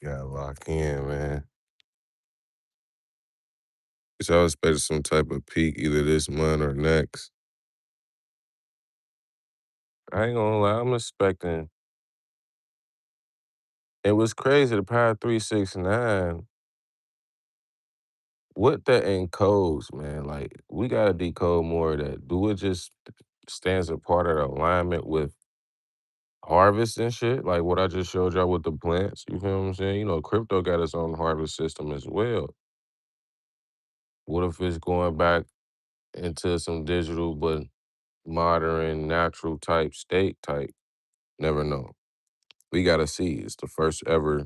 Gotta lock in, man. So I was expecting some type of peak either this month or next. I ain't gonna lie, I'm expecting. It was crazy. The Power 369, what that encodes, man. Like, we gotta decode more of that. Do it just stands a part of the alignment with harvest and shit? Like what I just showed y'all with the plants. You feel what I'm saying? You know, crypto got its own harvest system as well. What if it's going back into some digital but modern, natural type state type? Never know. We gotta see. It's the first ever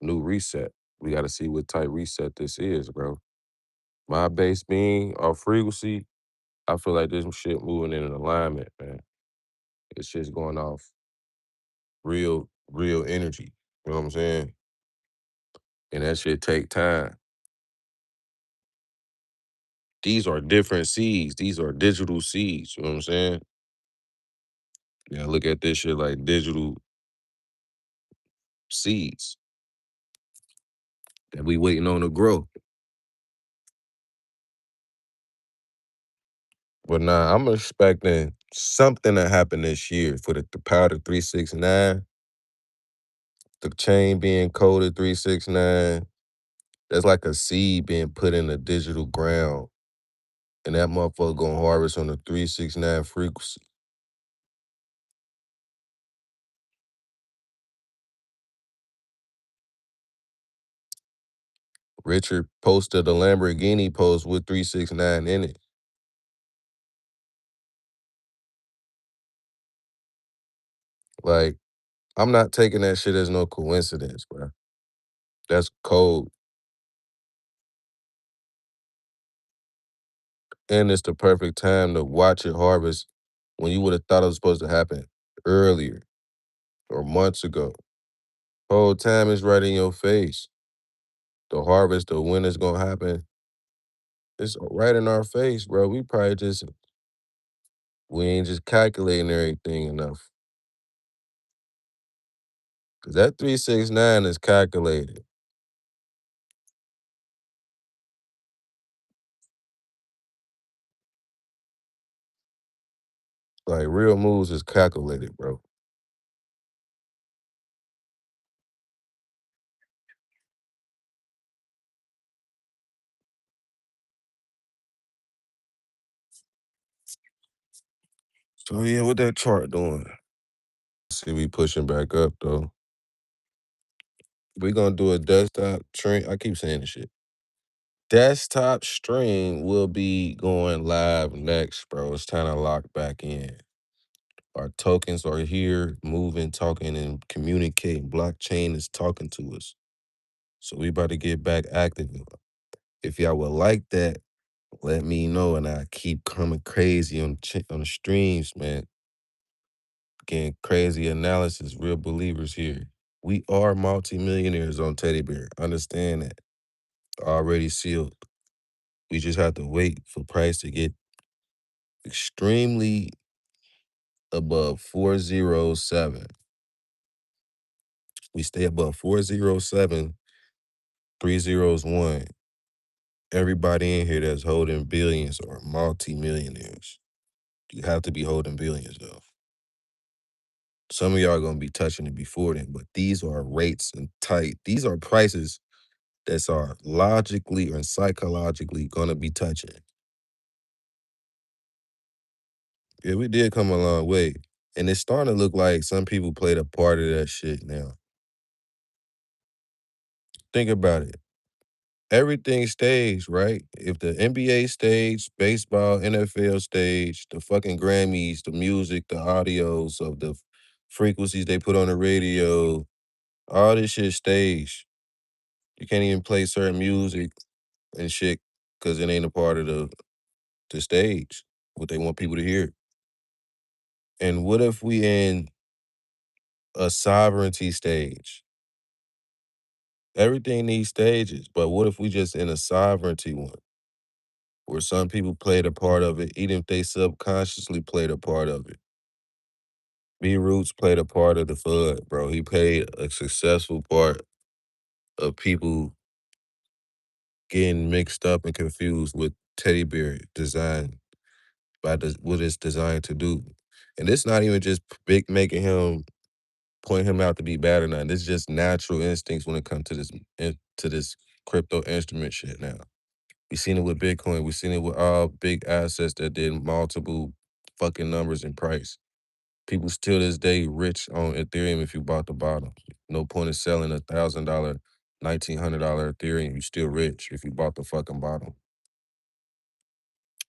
new reset. We gotta see what type reset this is, bro. My base being off frequency, I feel like this shit moving in an alignment, man. It's just going off real energy. You know what I'm saying? And that shit take time. These are different seeds. These are digital seeds. You know what I'm saying? Yeah, look at this shit like digital seeds that we waiting on to grow. But nah, I'm expecting something to happen this year for the powder 369, the chain being coded 369. That's like a seed being put in the digital ground. And that motherfucker gonna harvest on the 369 frequency. Richard posted a Lamborghini post with 369 in it. Like, I'm not taking that shit as no coincidence, bro. That's cold. And it's the perfect time to watch it harvest when you would have thought it was supposed to happen earlier or months ago. Whole time is right in your face. The harvest of when it's gonna happen, it's right in our face, bro. We ain't just calculating everything enough. Cause that 369 is calculated. Like real moves is calculated, bro. So yeah, what that chart doing? See, we pushing back up though. We gonna do a desktop stream. I keep saying this shit. Desktop stream will be going live next, bro. It's time to lock back in. Our tokens are here, moving, talking, and communicating. Blockchain is talking to us. So we about to get back active. If y'all would like that, let me know, and I keep coming crazy on the streams, man. Getting crazy analysis, real believers here. We are multimillionaires on Teddy Bear. Understand that. Already sealed. We just have to wait for price to get extremely above 407. We stay above 407, 301. Everybody in here that's holding billions or multimillionaires. You have to be holding billions though. Some of y'all are gonna be touching it before then, but these are rates and tight. These are prices that are logically and psychologically gonna be touching. Yeah, we did come a long way. And it's starting to look like some people played a part of that shit now. Think about it. Everything staged, right? If the NBA staged, baseball, NFL staged, the fucking Grammys, the music, the audios of the frequencies they put on the radio, all this shit staged. You can't even play certain music and shit because it ain't a part of the stage, what they want people to hear. And what if we in a sovereignty stage? Everything needs stages, but what if we just in a sovereignty one? Where some people played a part of it, even if they subconsciously played a part of it. B Roots played a part of the FUD, bro. He played a successful part of people getting mixed up and confused with Teddy Bear design what it's designed to do. And it's not even just big making him point him out to be bad or nothing. It's just natural instincts when it comes to this crypto instrument shit now. We seen it with Bitcoin. We seen it with all big assets that did multiple fucking numbers in price. People still this day rich on Ethereum if you bought the bottom. No point in selling $1,000, $1,900 Ethereum. You still rich if you bought the fucking bottom.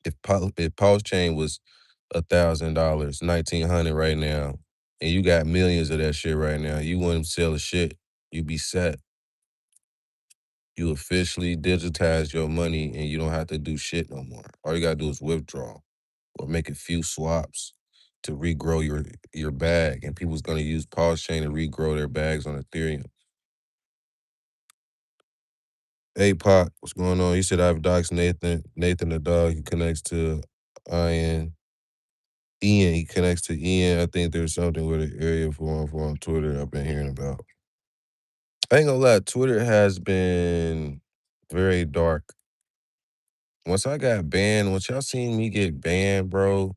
If Pulse Chain was $1,000, 1,900 right now, and you got millions of that shit right now, you wouldn't sell a shit. You be set. You officially digitize your money and you don't have to do shit no more. All you gotta do is withdraw or make a few swaps to regrow your bag. And people's gonna use Pulse Chain to regrow their bags on Ethereum. Hey Pop, what's going on? You said I've doxed Nathan. Nathan the dog, he connects to Ian. Ian, he connects to Ian. I think there's something with an area for on Twitter I've been hearing about. I ain't gonna lie, Twitter has been very dark. Once I got banned, once y'all seen me get banned, bro,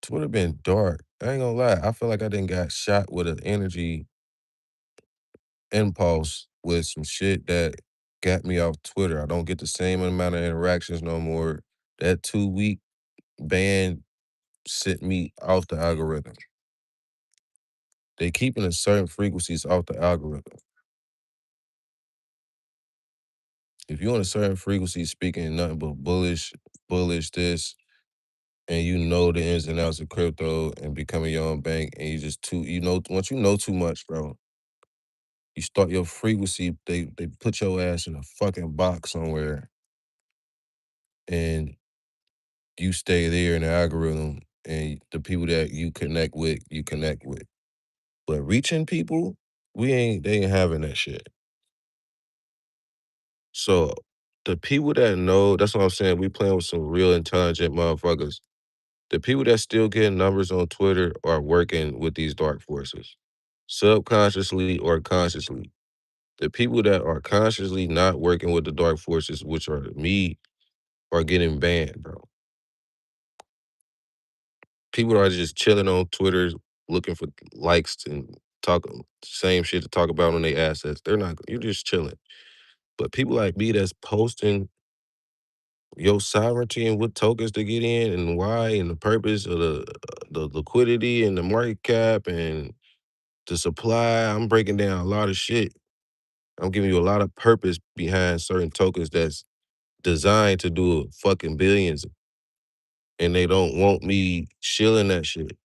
Twitter been dark. I ain't gonna lie. I feel like I didn't got shot with an energy impulse with some shit that got me off Twitter. I don't get the same amount of interactions no more. That 2 week ban sent me off the algorithm. They keeping a certain frequencies off the algorithm. If you on a certain frequency speaking nothing but bullish this, and you know the ins and outs of crypto and becoming your own bank, and you just once you know too much, bro, you start your frequency, they put your ass in a fucking box somewhere, and you stay there in the algorithm, and the people that you connect with, you connect with. But reaching people, they ain't having that shit. So the people that know, that's what I'm saying, we playing with some real intelligent motherfuckers. The people that still getting numbers on Twitter are working with these dark forces, subconsciously or consciously. The people that are consciously not working with the dark forces, which are me, are getting banned, bro. People are just chilling on Twitter looking for likes and talking same shit to talk about on their assets. They're not, you're just chilling. But people like me that's posting your sovereignty and what tokens to get in and why and the purpose of the liquidity and the market cap and the supply. I'm breaking down a lot of shit. I'm giving you a lot of purpose behind certain tokens that's designed to do fucking billions, and they don't want me shilling that shit.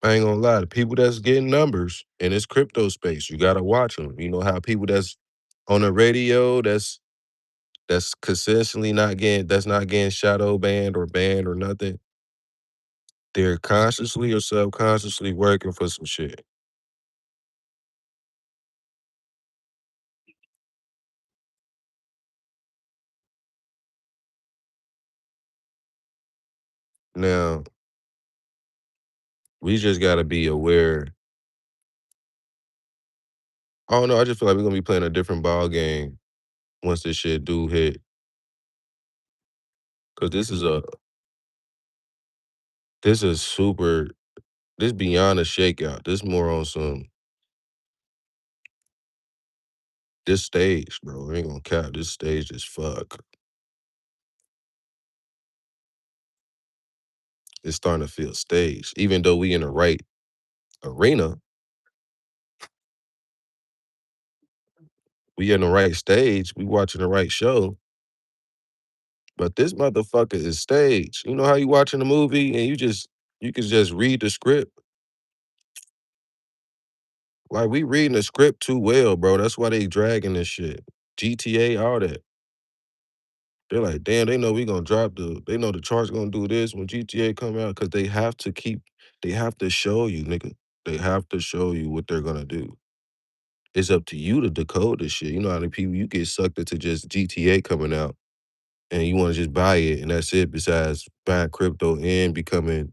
I ain't gonna lie, the people that's getting numbers in this crypto space, you gotta watch them. You know how people that's on the radio, that's consistently not getting shadow banned or nothing. They're consciously or subconsciously working for some shit. Now, we just gotta be aware. I don't know, I just feel like we're gonna be playing a different ball game once this shit do hit. Cause this is super, this beyond a shakeout. This more on some, this stage, bro. I ain't gonna cap. This stage is fuck. It's starting to feel staged. Even though we in the right arena, we in the right stage, we watching the right show. But this motherfucker is staged. You know how you watching a movie and you can just read the script? Like we reading the script too well, bro. That's why they dragging this shit. GTA, all that. They're like, damn, they know we gonna they know the chart's gonna do this when GTA come out, cause they have to show you, nigga. They have to show you what they're gonna do. It's up to you to decode this shit. You know how many people you get sucked into just GTA coming out and you wanna just buy it and that's it, besides buying crypto and becoming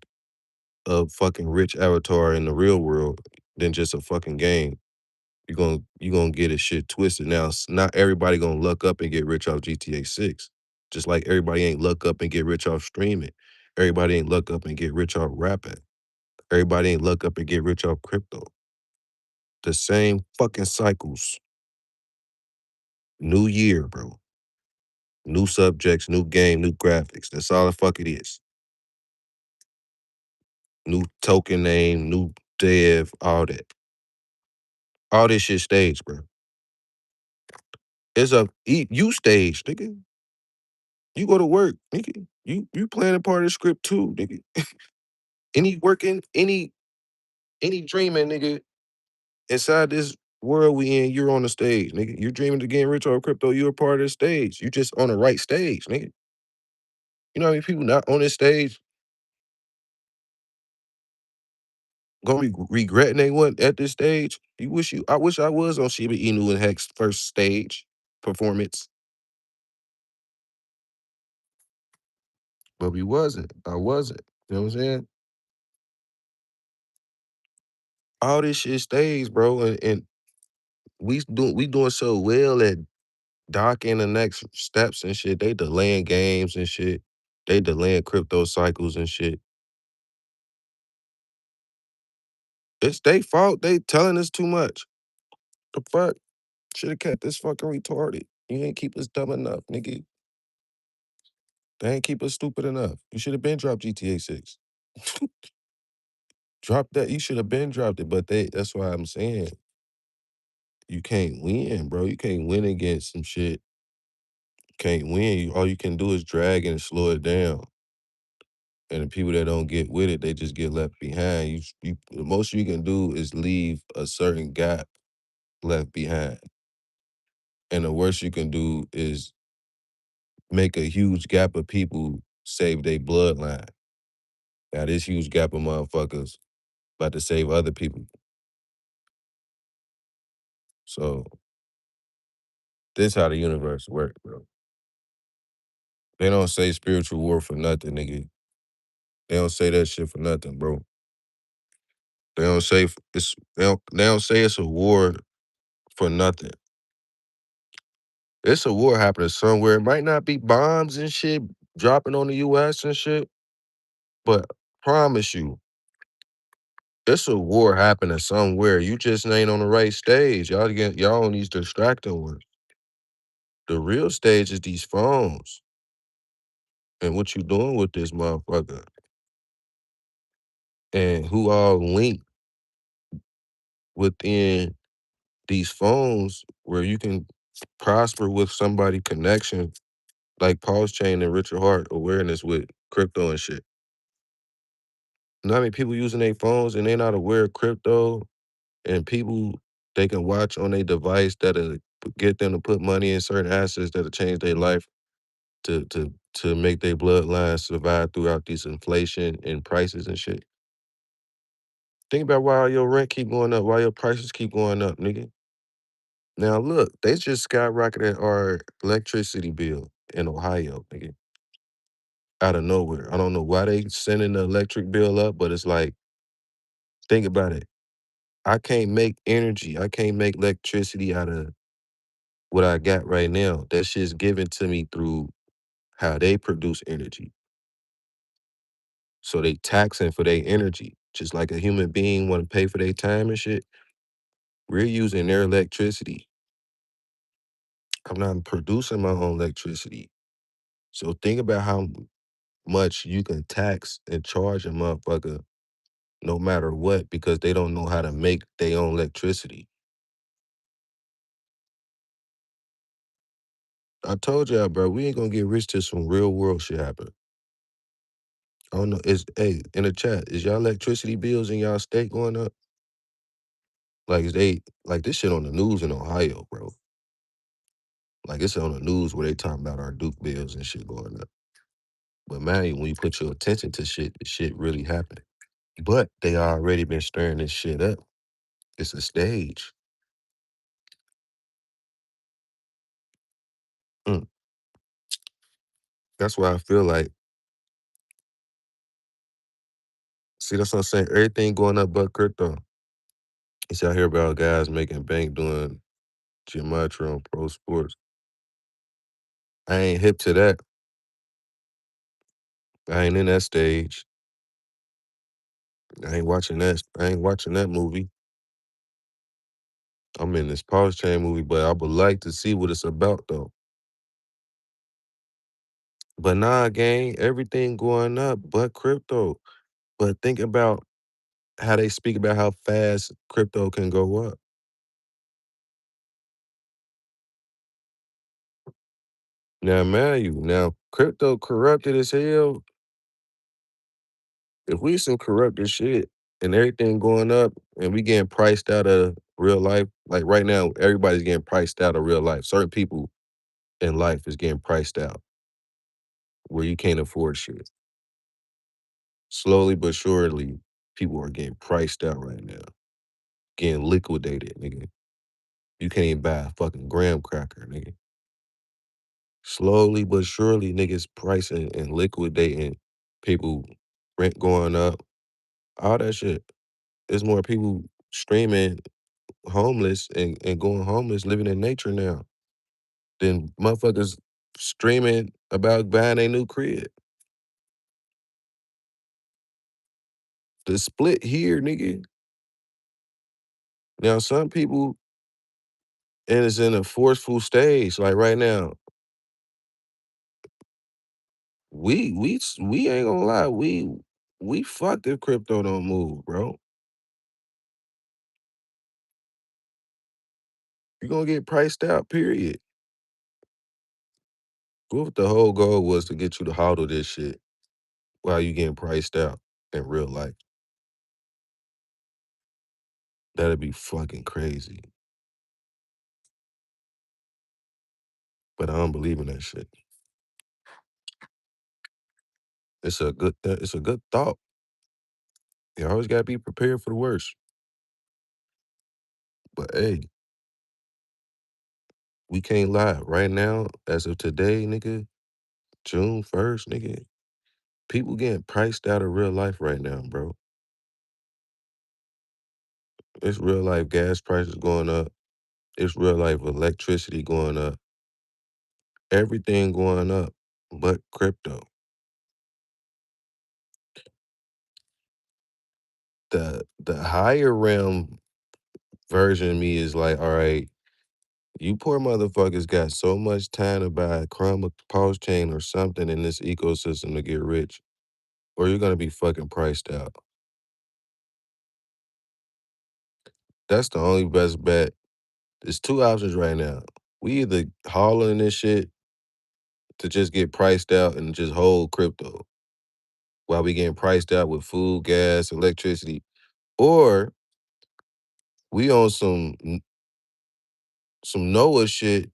a fucking rich avatar in the real world than just a fucking game. You gonna get a shit twisted. Now, not everybody gonna luck up and get rich off GTA 6. Just like everybody ain't luck up and get rich off streaming. Everybody ain't luck up and get rich off rapping. Everybody ain't luck up and get rich off crypto. The same fucking cycles. New year, bro. New subjects, new game, new graphics. That's all the fuck it is. New token name, new dev, all that. All this shit staged, bro. You stage, nigga. You go to work, nigga. You playing a part of the script too, nigga. Any working, any dreaming, nigga, inside this world we in, you're on the stage, nigga. You're dreaming to getting rich off crypto, you're a part of the stage. You just on the right stage, nigga. You know how many people not on this stage gonna be regretting they went at this stage? I wish I was on Shiba Inu and Hex first stage performance. But we wasn't. I wasn't. You know what I'm saying? All this shit stays, bro. And we doing so well at docking the next steps and shit. They delaying games and shit. They delaying crypto cycles and shit. It's they fault. They telling us too much. The fuck? Should have kept this fucking retarded. You ain't keep us dumb enough, nigga. They ain't keep us stupid enough. You should have been dropped GTA 6. Drop that. You should have been dropped it. But that's why I'm saying You can't win, bro. You can't win against some shit. Can't win. All you can do is drag it and slow it down. And the people that don't get with it, they just get left behind. The most you can do is leave a certain gap left behind. And the worst you can do is make a huge gap of people save their bloodline. Now this huge gap of motherfuckers about to save other people. So this how the universe works, bro. They don't say spiritual war for nothing, nigga. They don't say that shit for nothing, bro. They don't say it's a war for nothing. It's a war happening somewhere. It might not be bombs and shit dropping on the US and shit, but promise you, it's a war happening somewhere. You just ain't on the right stage. Y'all on these distracting ones. The real stage is these phones and what you doing with this motherfucker and who all linked within these phones where you can prosper with somebody connection like Pulse Chain and Richard Hart awareness with crypto and shit. You know how many people using their phones and they not aware of crypto and people they can watch on their device that'll get them to put money in certain assets that'll change their life to make their bloodline survive throughout this inflation and prices and shit. Think about why your rent keep going up, why your prices keep going up, nigga. Now look, they just skyrocketed our electricity bill in Ohio, nigga. Out of nowhere. I don't know why they sending the electric bill up, but it's like, think about it. I can't make energy. I can't make electricity out of what I got right now. That shit's given to me through how they produce energy. So they taxing for their energy. Just like a human being want to pay for their time and shit. We're using their electricity. I'm not producing my own electricity. So think about how much you can tax and charge a motherfucker no matter what because they don't know how to make their own electricity. I told y'all, bro, we ain't gonna get rich till some real world shit happen. I don't know. Hey, in the chat, is y'all electricity bills in y'all state going up? Like like this shit on the news in Ohio, bro. Like it's on the news where they talking about our Duke bills and shit going up. But man, when you put your attention to shit, the shit really happening. But they already been stirring this shit up. It's a stage. Mm. That's why I feel like, see, that's what I'm saying. Everything going up but crypto. You see, I hear about guys making bank doing geometry on pro sports. I ain't hip to that. I ain't in that stage. I ain't watching that. I ain't watching that movie. I'm in this Pulse Chain movie, but I would like to see what it's about though. But nah, gang, everything going up but crypto. But think about how they speak about how fast crypto can go up. Now, man, now crypto corrupted as hell. If we some corrupted shit and everything going up and we getting priced out of real life, like right now, everybody's getting priced out of real life. Certain people in life is getting priced out where you can't afford shit. Slowly but surely, people are getting priced out right now, getting liquidated, nigga. You can't even buy a fucking graham cracker, nigga. Slowly but surely, niggas pricing and liquidating people, rent going up, all that shit. There's more people streaming homeless and going homeless, living in nature now than motherfuckers streaming about buying a new crib. The split here, nigga. Now, some people, and it's in a forceful stage. Like right now, we ain't gonna lie, we fucked if crypto don't move, bro. You're gonna get priced out, period. What if the whole goal was to get you to hodl this shit while you getting priced out in real life? That'd be fucking crazy. But I don't believe in that shit. It's a good thought. You always gotta be prepared for the worst. But hey, we can't lie. Right now, as of today, nigga, June 1st, nigga, people getting priced out of real life right now, bro. It's real life gas prices going up. It's real life electricity going up. Everything going up but crypto. The higher realm version of me is like, all right, you poor motherfuckers got so much time to buy a crumb of pulse chain or something in this ecosystem to get rich, or you're gonna be fucking priced out. That's the only best bet. There's two options right now. We either hauling this shit to just get priced out and just hold crypto while we getting priced out with food, gas, electricity, or we on some Noah shit.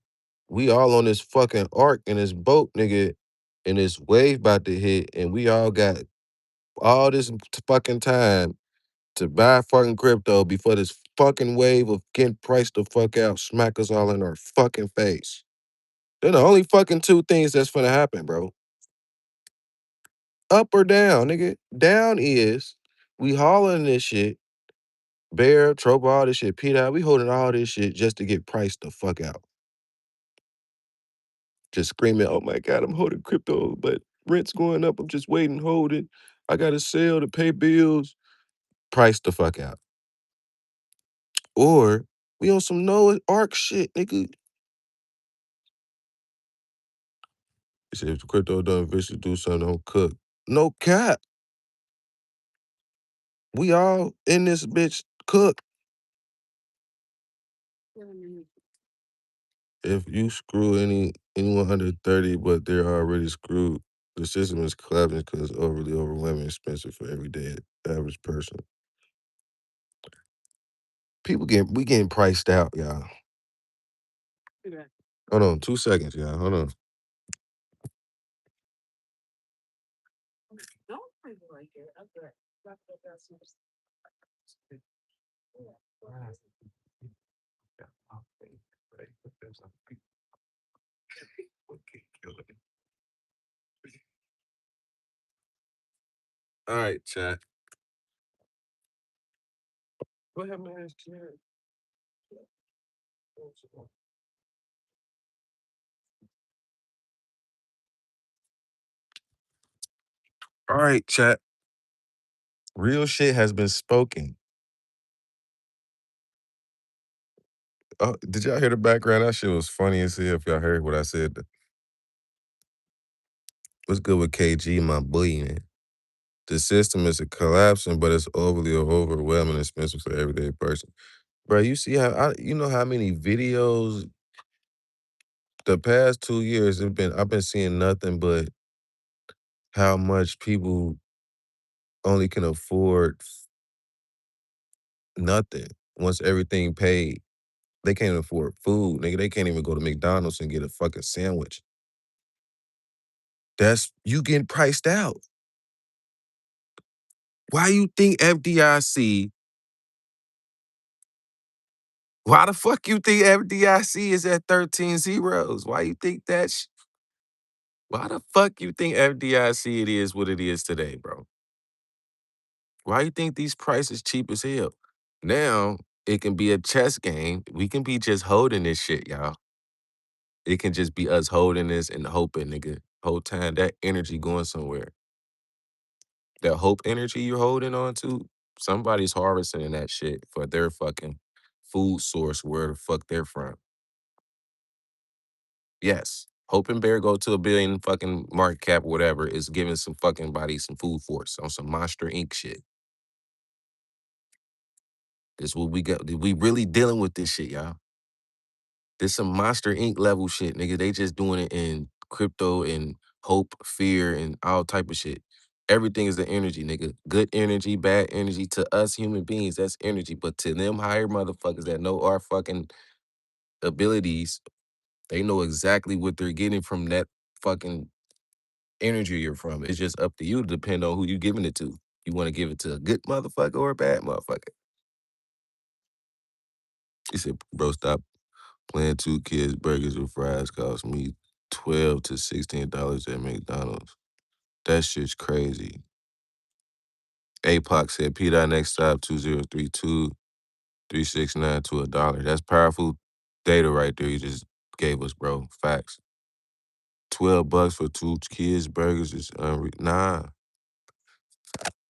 We all on this fucking ark in this boat, nigga, and this wave about to hit, and we all got all this fucking time to buy fucking crypto before this fucking wave of getting priced the fuck out smack us all in our fucking face. They're the only fucking two things that's gonna happen, bro. Up or down, nigga. Down is we hauling this shit, Bear, Trope, all this shit, pDAI, we holding all this shit just to get priced the fuck out. Just screaming, oh my God, I'm holding crypto, but rent's going up. I'm just waiting, holding. I gotta sell to pay bills. Price the fuck out. Or we on some Noah Ark shit, nigga. He said, if the crypto done vicious, do something, don't cook. No cap. We all in this bitch cook. If you screw anyone under 30, but they're already screwed, the system is collapsing because it's overly overwhelming expensive for everyday average person. We getting priced out, y'all. Hold on, 2 seconds, y'all. Hold on. All right, chat. Go ahead, man. All right, chat. Real shit has been spoken. Oh, did y'all hear the background? That shit was funny as hell if y'all heard what I said. What's good with KG, my boy, man? The system is a collapsing, but it's overly overwhelming and expensive for everyday person. Bro, you see you know how many videos the past 2 years I've been seeing nothing but how much people only can afford nothing once everything paid. They can't afford food, nigga. They can't even go to McDonald's and get a fucking sandwich. That's you getting priced out. Why you think FDIC? Why the fuck you think FDIC is at 13 zeros? Why you think that? Why the fuck you think FDIC it is what it is today, bro? Why you think these prices cheap as hell? Now it can be a chess game. We can be just holding this shit, y'all. It can just be us holding this and hoping, nigga. Whole time that energy going somewhere. That hope energy you're holding on to, somebody's harvesting that shit for their fucking food source, where the fuck they're from. Yes. Hope and Bear go to a billion fucking market cap, whatever, is giving some fucking body some food force on some Monster Inc. shit. This what we got. We really dealing with this shit, y'all. This some Monster Inc. level shit, nigga. They just doing it in crypto and hope, fear, and all type of shit. Everything is the energy, nigga. Good energy, bad energy. To us human beings, that's energy. But to them higher motherfuckers that know our fucking abilities, they know exactly what they're getting from that fucking energy you're from. It's just up to you to depend on who you giving it to. You want to give it to a good motherfucker or a bad motherfucker? He said, bro, stop playing 2 kids burgers with fries cost me $12 to $16 at McDonald's. That shit's crazy. APOC said, pDAI next stop 2032 369 to $1. That's powerful data right there you just gave us, bro. Facts. $12 for 2 kids burgers is unreal. Nah.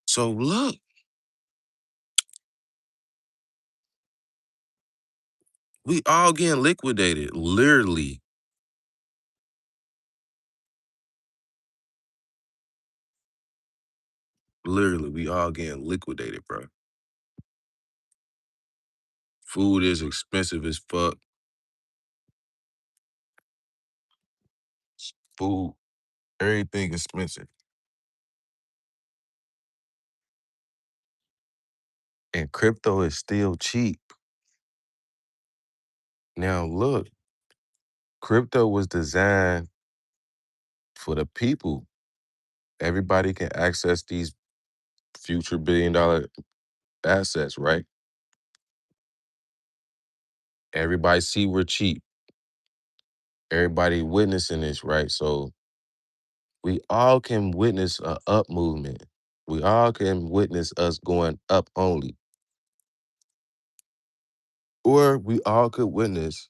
So look, we all getting liquidated, literally. Literally, we all getting liquidated, bro. Food is expensive as fuck. Food, everything expensive. And crypto is still cheap. Now look, crypto was designed for the people. Everybody can access these future billion-dollar assets, right? Everybody see we're cheap. Everybody witnessing this, right? So we all can witness a up movement. We all can witness us going up only. Or we all could witness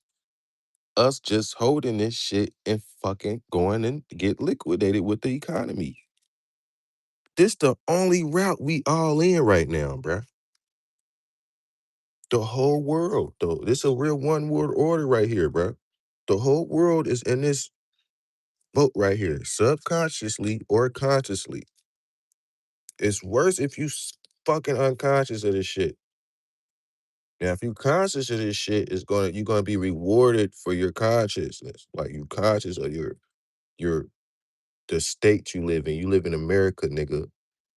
us just holding this shit and fucking going and get liquidated with the economy. This the only route we all in right now, bruh. The whole world, though. This a real one world order right here, bruh. The whole world is in this boat right here, subconsciously or consciously. It's worse if you fucking unconscious of this shit. Now, if you conscious of this shit, you're gonna be rewarded for your consciousness. Like you conscious of your the state you live in. You live in America, nigga.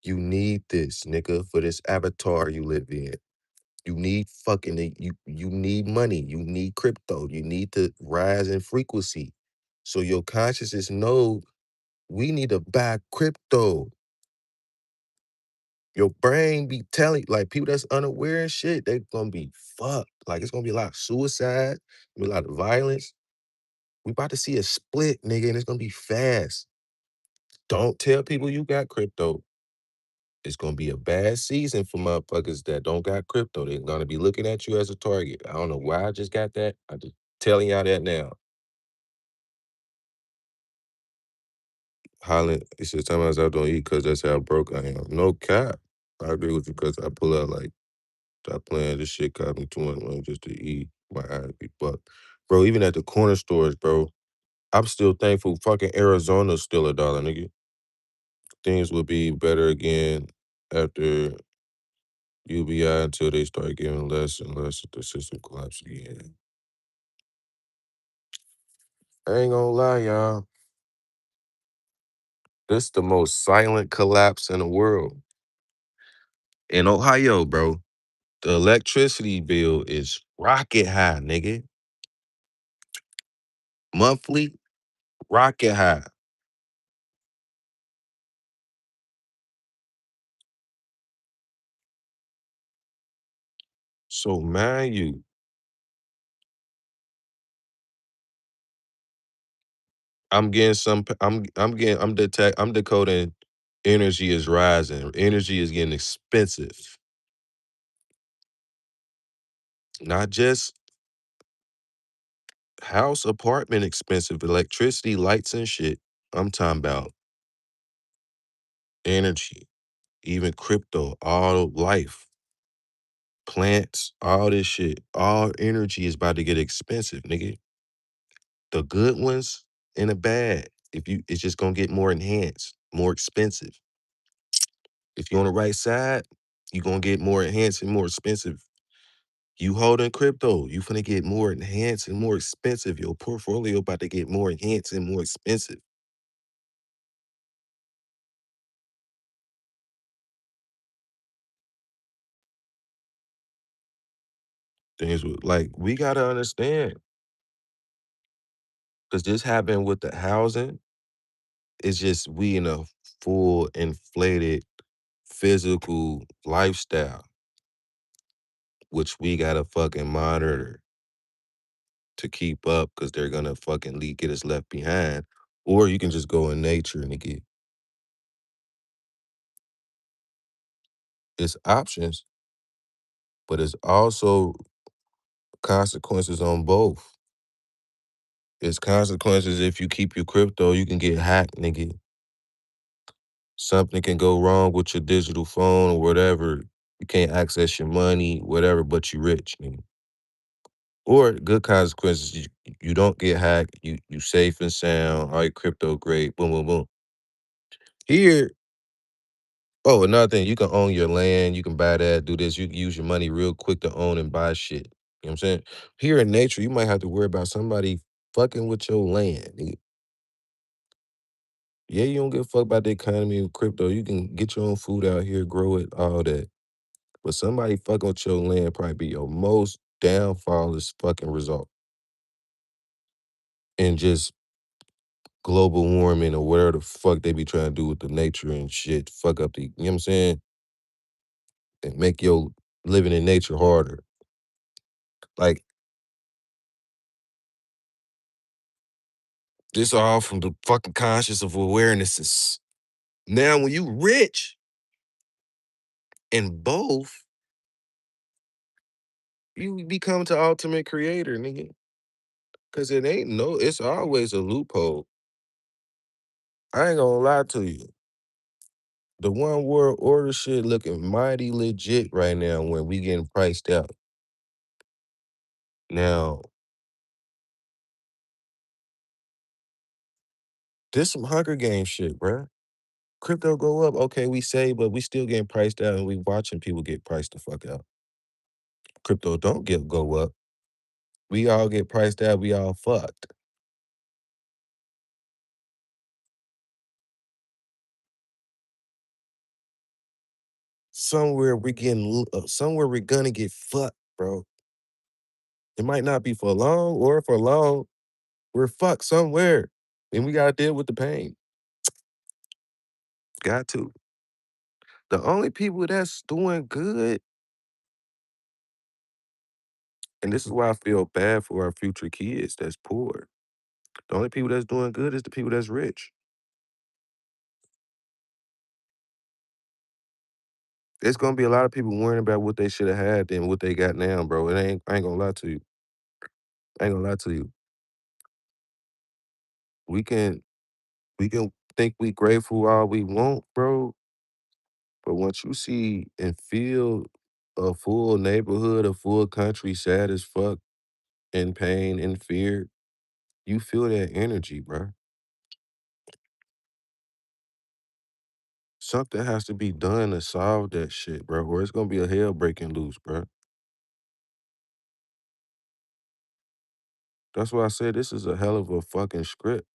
You need this, nigga, for this avatar you live in. You need you need money. You need crypto. You need to rise in frequency. So your consciousness know we need to buy crypto. Your brain be telling like people that's unaware and shit, they gonna be fucked. Like it's gonna be a lot of suicide, be a lot of violence. We about to see a split, nigga, and it's gonna be fast. Don't tell people you got crypto. It's gonna be a bad season for motherfuckers that don't got crypto. They're gonna be looking at you as a target. I don't know why I just got that. I'm just telling y'all that now. Holland, he said, sometimes I don't eat because that's how broke I am. No cap. I agree with you because I pull out like, stop playing. This shit cost me too much money just to eat. My eyes be bucked. Bro, even at the corner stores, bro, I'm still thankful fucking Arizona's still $1, nigga. Things will be better again after UBI until they start giving less and less of the system collapse again. I ain't gonna lie, y'all. This the most silent collapse in the world. In Ohio, bro, the electricity bill is rocket high, nigga. Monthly, rocket high. So mind you, I'm getting some. I'm decoding. Energy is rising. Energy is getting expensive. Not just house, apartment expensive, electricity, lights and shit. I'm talking about energy, even crypto, all life, plants, all this shit. All energy is about to get expensive, nigga. The good ones and the bad. It's just gonna get more enhanced, more expensive. If you're on the right side, you're gonna get more enhanced and more expensive. You holding crypto, you finna get more enhanced and more expensive. Your portfolio about to get more enhanced and more expensive. Like we gotta understand, because this happened with the housing. It's just we in a full inflated physical lifestyle, which we gotta fucking monitor to keep up because they're gonna fucking get us left behind. Or you can just go in nature and get it's options, but it's also consequences on both. It's consequences if you keep your crypto, you can get hacked, nigga. Something can go wrong with your digital phone or whatever. You can't access your money, whatever, but you rich, nigga. Or good consequences, you don't get hacked, you safe and sound, all your crypto great, boom, boom, boom. Here, oh, another thing, you can own your land, you can buy that, do this, you can use your money real quick to own and buy shit. You know what I'm saying? Here in nature, you might have to worry about somebody fucking with your land, nigga. Yeah, you don't give a fuck about the economy of crypto. You can get your own food out here, grow it, all that. But somebody fucking with your land probably be your most downfall is fucking result. And just global warming or whatever the fuck they be trying to do with the nature and shit. Fuck up the, you know what I'm saying? And make your living in nature harder. Like, this all from the fucking conscious of awarenesses. Now, when you rich in both, you become the ultimate creator, nigga. Cause it ain't no, it's always a loophole. I ain't gonna lie to you. The one world order shit looking mighty legit right now when we getting priced out. Now, this some Hunger Game shit, bruh. Crypto go up, okay, we save, but we still getting priced out and we watching people get priced the fuck out. Crypto don't get go up. We all get priced out, we all fucked. Somewhere we're gonna get fucked, bro. It might not be for long, or for long, we're fucked somewhere. And we gotta deal with the pain. Got to. The only people that's doing good, and this is why I feel bad for our future kids that's poor. The only people that's doing good is the people that's rich. There's gonna be a lot of people worrying about what they should have had than what they got now, bro. I ain't gonna lie to you. I ain't gonna lie to you. We can we can think we grateful all we want, bro. But once you see and feel a full neighborhood, a full country sad as fuck, in pain, in fear, you feel that energy, bro. Something has to be done to solve that shit, bro, or it's gonna be a hell breaking loose, bro. That's why I said this is a hell of a fucking script.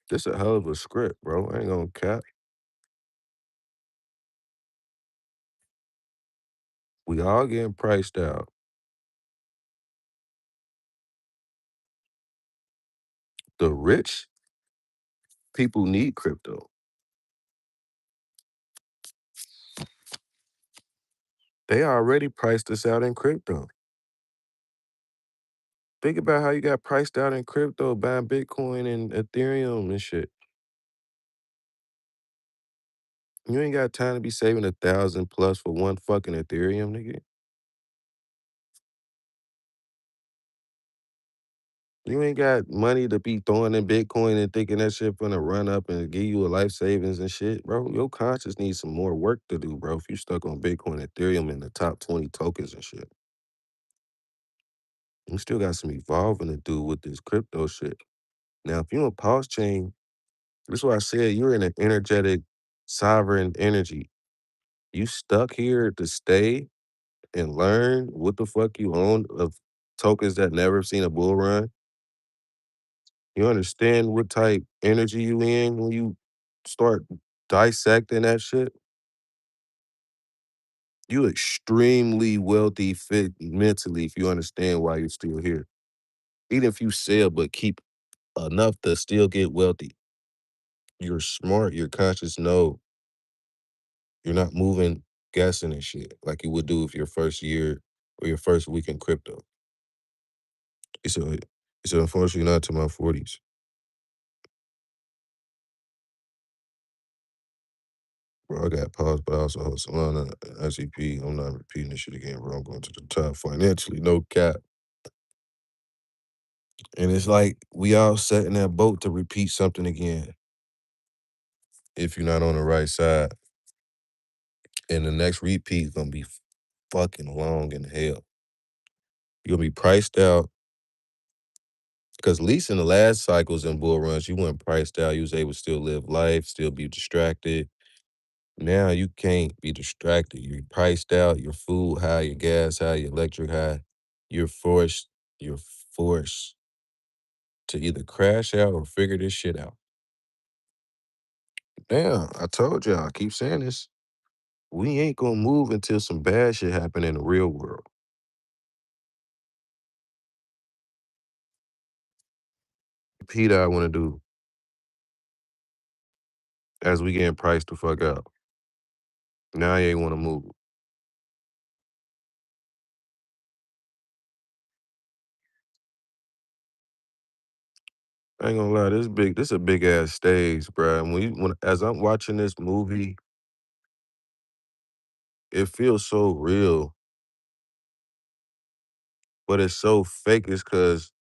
This a hell of a script, bro. I ain't gonna cap. We all getting priced out. The rich people need crypto. They already priced us out in crypto. Think about how you got priced out in crypto buying Bitcoin and Ethereum and shit. You ain't got time to be saving 1,000 plus for one fucking Ethereum, nigga. You ain't got money to be throwing in Bitcoin and thinking that shit finna run up and give you a life savings and shit, bro. Your conscience needs some more work to do, bro. If you stuck on Bitcoin, Ethereum, and the top 20 tokens and shit, you still got some evolving to do with this crypto shit. Now, if you a pause chain, that's why I said you're in an energetic, sovereign energy. You stuck here to stay and learn what the fuck you own of tokens that never seen a bull run? You understand what type energy you in when you start dissecting that shit? You extremely wealthy, fit mentally if you understand why you're still here. Even if you sell but keep enough to still get wealthy. You're smart, you're conscious, no, you're not moving, guessing and shit like you would do if your first year or your first week in crypto. It's unfortunately not to my 40s. Bro, I got paused, but I also hold Solana, ICP. I'm not repeating this shit again, bro. I'm going to the top financially, no cap. And it's like we all sat in that boat to repeat something again if you're not on the right side. And the next repeat is gonna be fucking long in hell. You're gonna be priced out. Because at least in the last cycles and bull runs, you weren't priced out. You was able to still live life, still be distracted. Now you can't be distracted. You're priced out, your food high, your gas high, your electric high. You're forced, you're forced to either crash out or figure this shit out. Damn, I told y'all, I keep saying this. We ain't gonna move until some bad shit happen in the real world. pDAI wanna do as we getting priced the fuck out. Now you ain't wanna move. I ain't gonna lie, this a big ass stage, bruh. And when as I'm watching this movie, it feels so real, but it's so fake. It's cause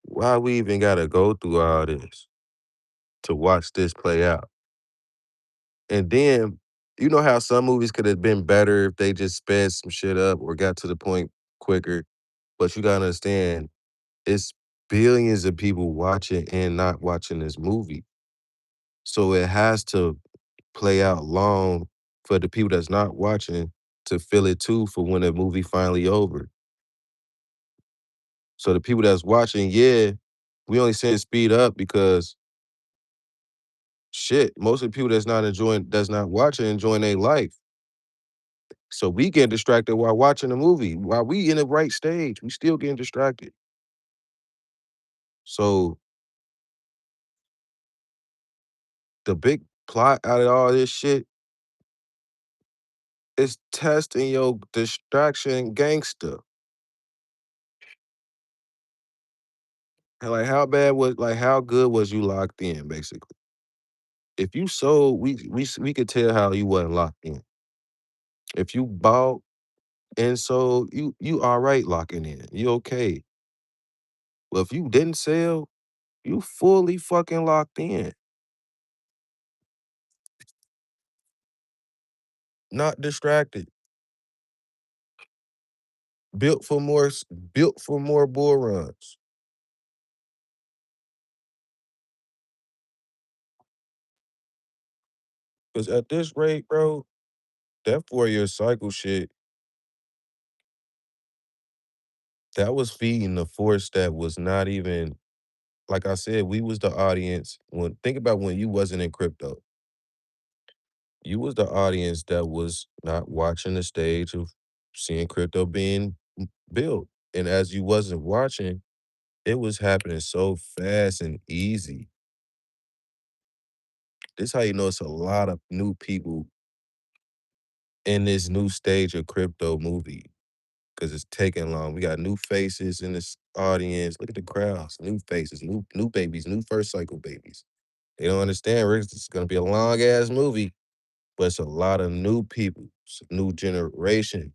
why we even gotta go through all this to watch this play out? And then, you know how some movies could have been better if they just sped some shit up or got to the point quicker. But you gotta understand, it's billions of people watching and not watching this movie. So it has to play out long for the people that's not watching to feel it too for when the movie finally over. So the people that's watching, yeah, we only saying speed up because shit, most of the people that's not watching, enjoying their life. So we get distracted while watching the movie. While we in the right stage, we still getting distracted. So the big plot out of all this shit is testing your distraction gangster. And like how good was you locked in, basically? If you sold, we could tell how you wasn't locked in. If you bought and sold, you all right locking in. You okay. Well, if you didn't sell, you fully fucking locked in. Not distracted. Built for more bull runs. Cause at this rate, bro, that 4-year cycle shit, that was feeding the force that was not even like I said, we was the audience. When think about when you wasn't in crypto. You was the audience that was not watching the stage of seeing crypto being built. And as you wasn't watching, it was happening so fast and easy. This how you know it's a lot of new people in this new stage of crypto movie because it's taking long. We got new faces in this audience. Look at the crowds, new faces, new babies, new first cycle babies. They don't understand, Rick. It's gonna be a long ass movie, but it's a lot of new people, it's a new generation.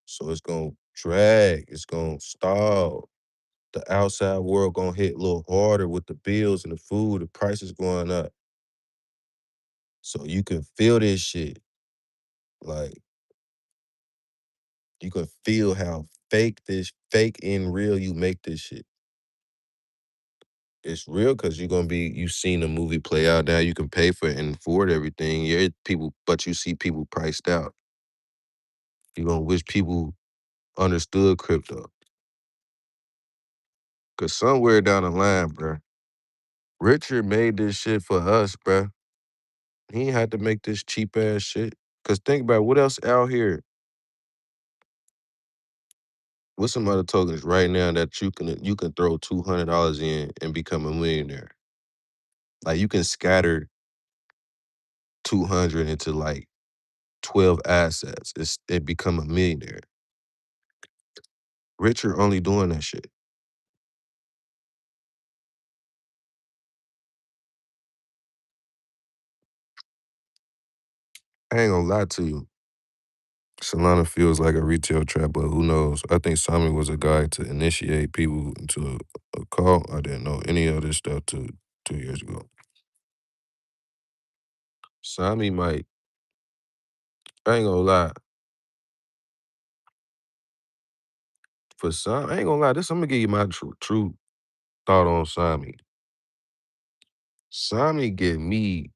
So it's gonna drag, it's gonna stall. The outside world gonna hit a little harder with the bills and the food, the prices going up. So you can feel this shit. Like you can feel how fake and real you make this shit. It's real because you're gonna be you seen the movie play out now. You can pay for it and afford everything. Yeah, people, but you see people priced out. You're gonna wish people understood crypto. Cause somewhere down the line, bruh, Richard made this shit for us, bruh. He ain't had to make this cheap ass shit. Cause think about what else out here. What's some other tokens right now that you can throw $200 in and become a millionaire? Like you can scatter 200 into like 12 assets. It become a millionaire. Richard only doing that shit. I ain't gonna lie to you. Solana feels like a retail trap, but who knows? I think Sami was a guy to initiate people into a cult. I didn't know any of this stuff till 2 years ago. Sami might, I ain't gonna lie. For some, I ain't gonna lie. I'm gonna give you my true thought on Sami. Sami give me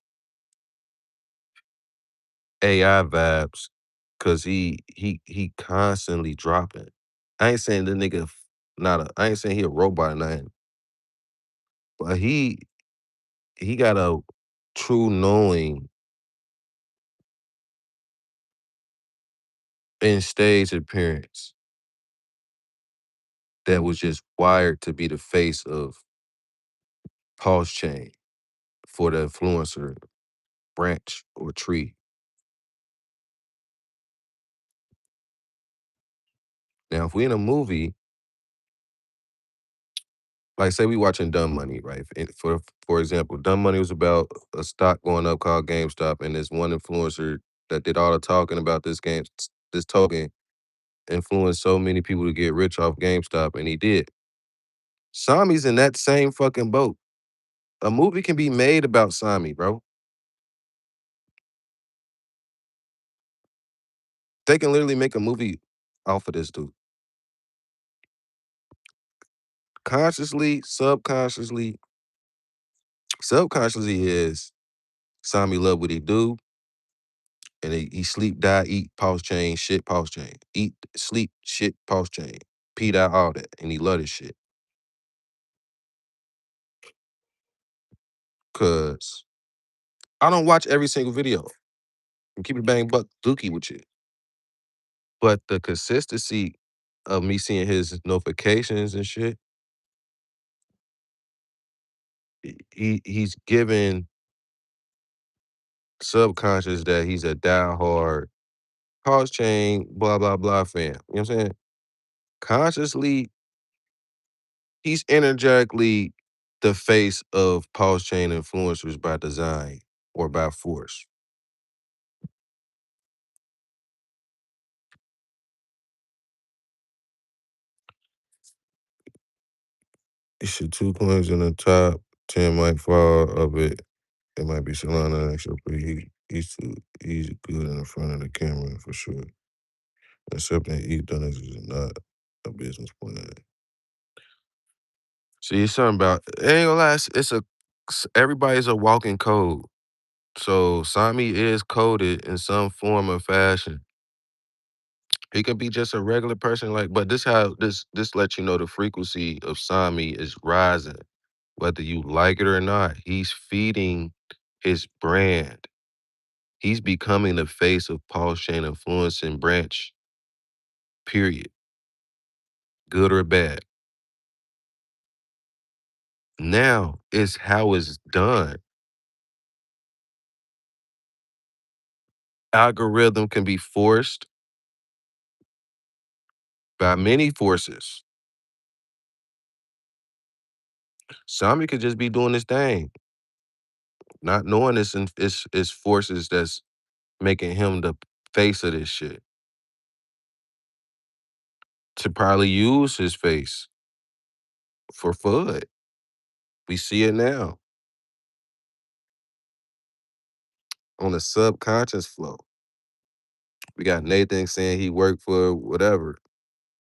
AI vibes because he constantly dropping. I ain't saying the nigga I ain't saying he a robot or nothing, but he got a true knowing in stage appearance that was just wired to be the face of Pulse Chain for the influencer branch or tree. Now, if we in a movie, like say we watching Dumb Money, right? For example, Dumb Money was about a stock going up called GameStop, and this one influencer that did all the talking about this token influenced so many people to get rich off GameStop, and he did. Sami's in that same fucking boat. A movie can be made about Sami, bro. They can literally make a movie off of this dude. Consciously, subconsciously is Sami love what he do, and he sleep, die, eat, pulse chain, shit, pulse chain. Eat, sleep, shit, pulse chain. pDAI, all that. And he love this shit. Cause I don't watch every single video. And keep it bang buck dookie with you. But the consistency of me seeing his notifications and shit, he's given subconscious that he's a diehard pulse chain, blah, blah, blah fan. You know what I'm saying? Consciously, he's energetically the face of pulse chain influencers by design or by force. It should 2 coins in the top, 10 might fall of it. It might be Solana next up, but he's good in the front of the camera for sure. Accepting e-dollars is not a business plan. See, it's something about it ain't gonna lie, everybody's a walking code. So Sami is coded in some form or fashion. He could be just a regular person, like, but this lets you know the frequency of Sami is rising. Whether you like it or not, he's feeding his brand. He's becoming the face of Pulse Chain Influence and Branch, period. Good or bad. Now it's how it's done. Algorithm can be forced by many forces. Sami could just be doing his thing, not knowing it's forces that's making him the face of this shit. To probably use his face for FUD. We see it now on a subconscious flow. We got Nathan saying he worked for whatever.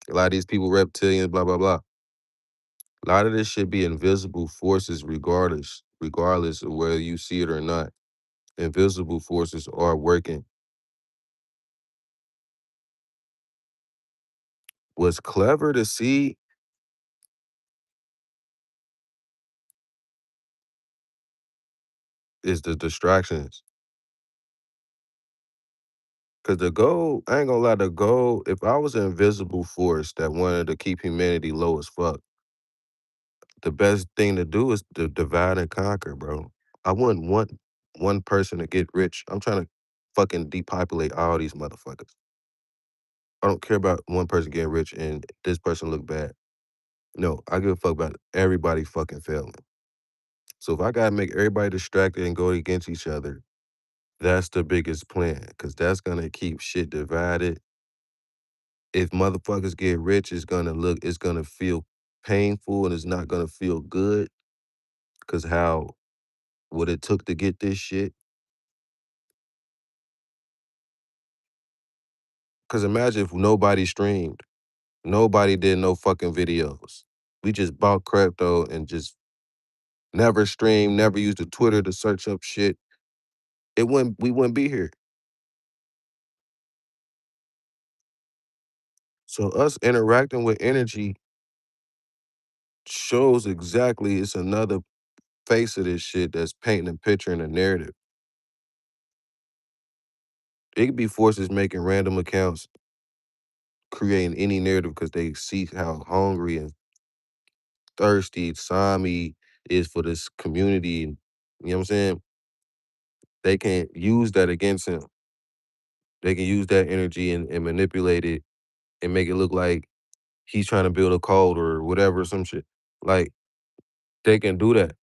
A lot of these people reptilians, blah, blah, blah. A lot of this should be invisible forces regardless of whether you see it or not. Invisible forces are working. What's clever to see is the distractions. Cause the goal, I ain't gonna lie, the goal, if I was an invisible force that wanted to keep humanity low as fuck, the best thing to do is to divide and conquer, bro. I wouldn't want one person to get rich. I'm trying to fucking depopulate all these motherfuckers. I don't care about one person getting rich and this person look bad. No, I give a fuck about everybody fucking failing. So if I gotta make everybody distracted and go against each other, that's the biggest plan, cause that's gonna keep shit divided. If motherfuckers get rich, it's gonna feel painful and it's not gonna feel good, cause how what it took to get this shit. Cause imagine if nobody streamed, nobody did no fucking videos. We just bought crypto and just never streamed, never used the Twitter to search up shit. We wouldn't be here. So us interacting with energy shows exactly it's another face of this shit that's painting a picture and a narrative. It could be forces making random accounts, creating any narrative because they see how hungry and thirsty Sami is for this community. And you know what I'm saying? They can use that against him. They can use that energy and manipulate it and make it look like he's trying to build a cult or whatever, some shit. Like, they can do that.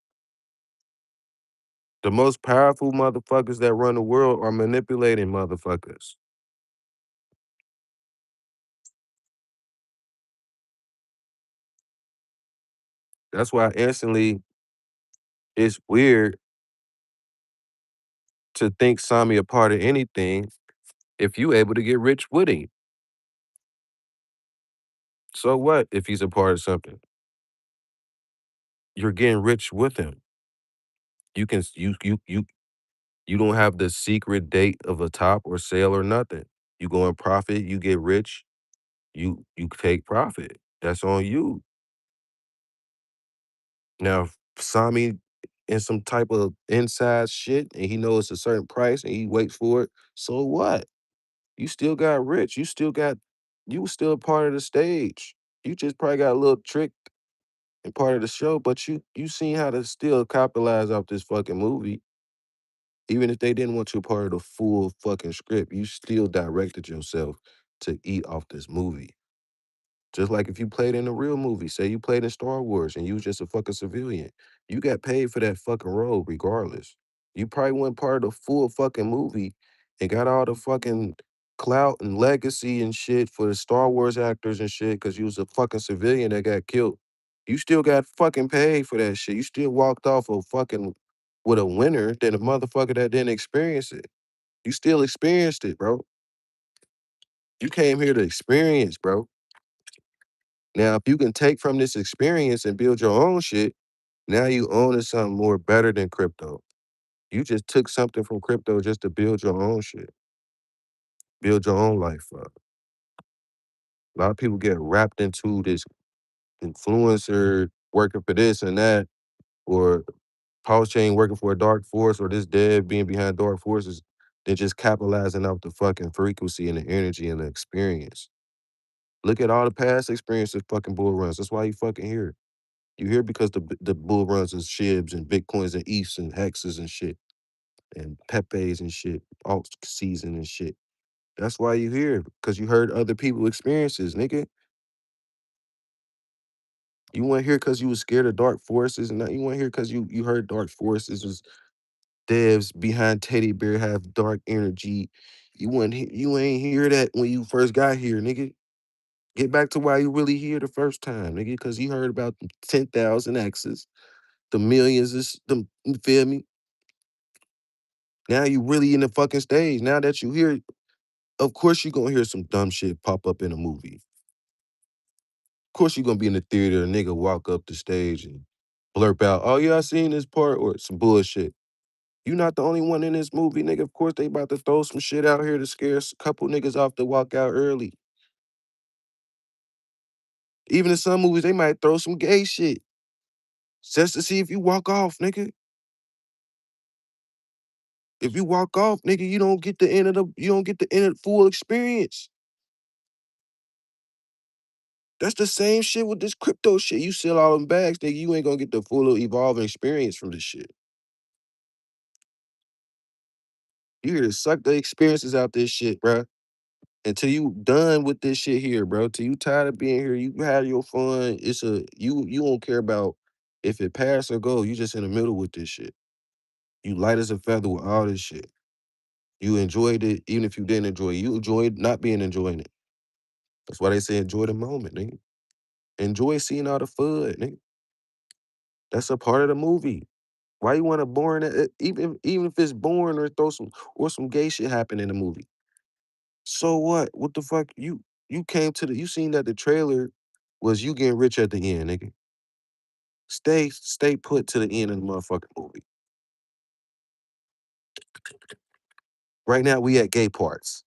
The most powerful motherfuckers that run the world are manipulating motherfuckers. That's why instantly it's weird to think Sami a part of anything if you able to get rich with him. So what if he's a part of something? You're getting rich with him. You can you don't have the secret date of a top or sale or nothing. You go in profit, you get rich, you take profit. That's on you. Now, if Sami in some type of inside shit and he knows a certain price and he waits for it, so what? You still got rich. You still a part of the stage. You just probably got a little tricked and part of the show, but you seen how to still capitalize off this fucking movie. Even if they didn't want you a part of the full fucking script, you still directed yourself to eat off this movie. Just like if you played in a real movie, say you played in Star Wars and you was just a fucking civilian, you got paid for that fucking role regardless. You probably weren't part of the full fucking movie and got all the fucking clout and legacy and shit for the Star Wars actors and shit because you was a fucking civilian that got killed. You still got fucking paid for that shit. You still walked off a fucking with a winner than a motherfucker that didn't experience it. You still experienced it, bro. You came here to experience, bro. Now, if you can take from this experience and build your own shit, now you own something more better than crypto. You just took something from crypto just to build your own shit, build your own life up. A lot of people get wrapped into this influencer working for this and that, or Pulse Chain working for a dark force, or this dev being behind dark forces. They're just capitalizing off the fucking frequency and the energy and the experience. Look at all the past experiences fucking bull runs. That's why you fucking here. You here because the bull runs is shibs and bitcoins and ETHs and hexes and shit and pepes and shit, alt season and shit. That's why you here because you heard other people experiences, nigga. You weren't here because you was scared of dark forces, and you weren't here because you heard dark forces was devs behind Teddy Bear have dark energy. You ain't hear that when you first got here, nigga. Get back to why you really here the first time, nigga, because you heard about the 10,000 X's, the millions, you feel me? Now you really in the fucking stage. Now that you hear, of course you gonna hear some dumb shit pop up in a movie. course you gonna be in the theater, a nigga walk up the stage and blurp out, "Oh yeah, I seen this part," or some bullshit. You not the only one in this movie, nigga. Of course they about to throw some shit out here to scare a couple niggas off to walk out early. Even in some movies, they might throw some gay shit just to see if you walk off, nigga. If you walk off, nigga, you don't get the end of the full experience. That's the same shit with this crypto shit. You sell all them bags, nigga, you ain't gonna get the full evolving experience from this shit. You here to suck the experiences out this shit, bruh. Until you done with this shit here, bro. Till you tired of being here, you had your fun. You don't care about if it pass or go. You just in the middle with this shit. You light as a feather with all this shit. You enjoyed it, even if you didn't enjoy it. You enjoyed not being enjoying it. That's why they say enjoy the moment, nigga. Enjoy seeing all the fun, nigga. That's a part of the movie. Why you want to boring it? Even if it's boring or throw some gay shit happen in the movie. So what? What the fuck? You came to you seen that the trailer was you getting rich at the end, nigga. Stay put to the end of the motherfucking movie. Right now we at gay parts.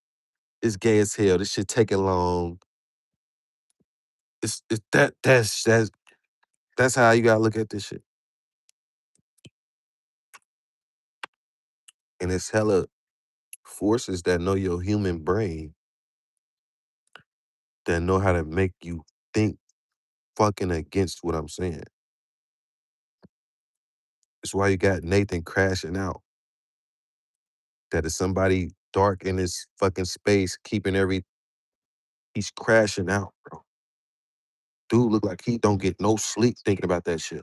It's gay as hell. This shit taking long. It's that's how you gotta look at this shit. And it's hella forces that know your human brain that know how to make you think fucking against what I'm saying. It's why you got Nathan crashing out. That is somebody dark in his fucking space, keeping he's crashing out, bro. Dude look like he don't get no sleep thinking about that shit.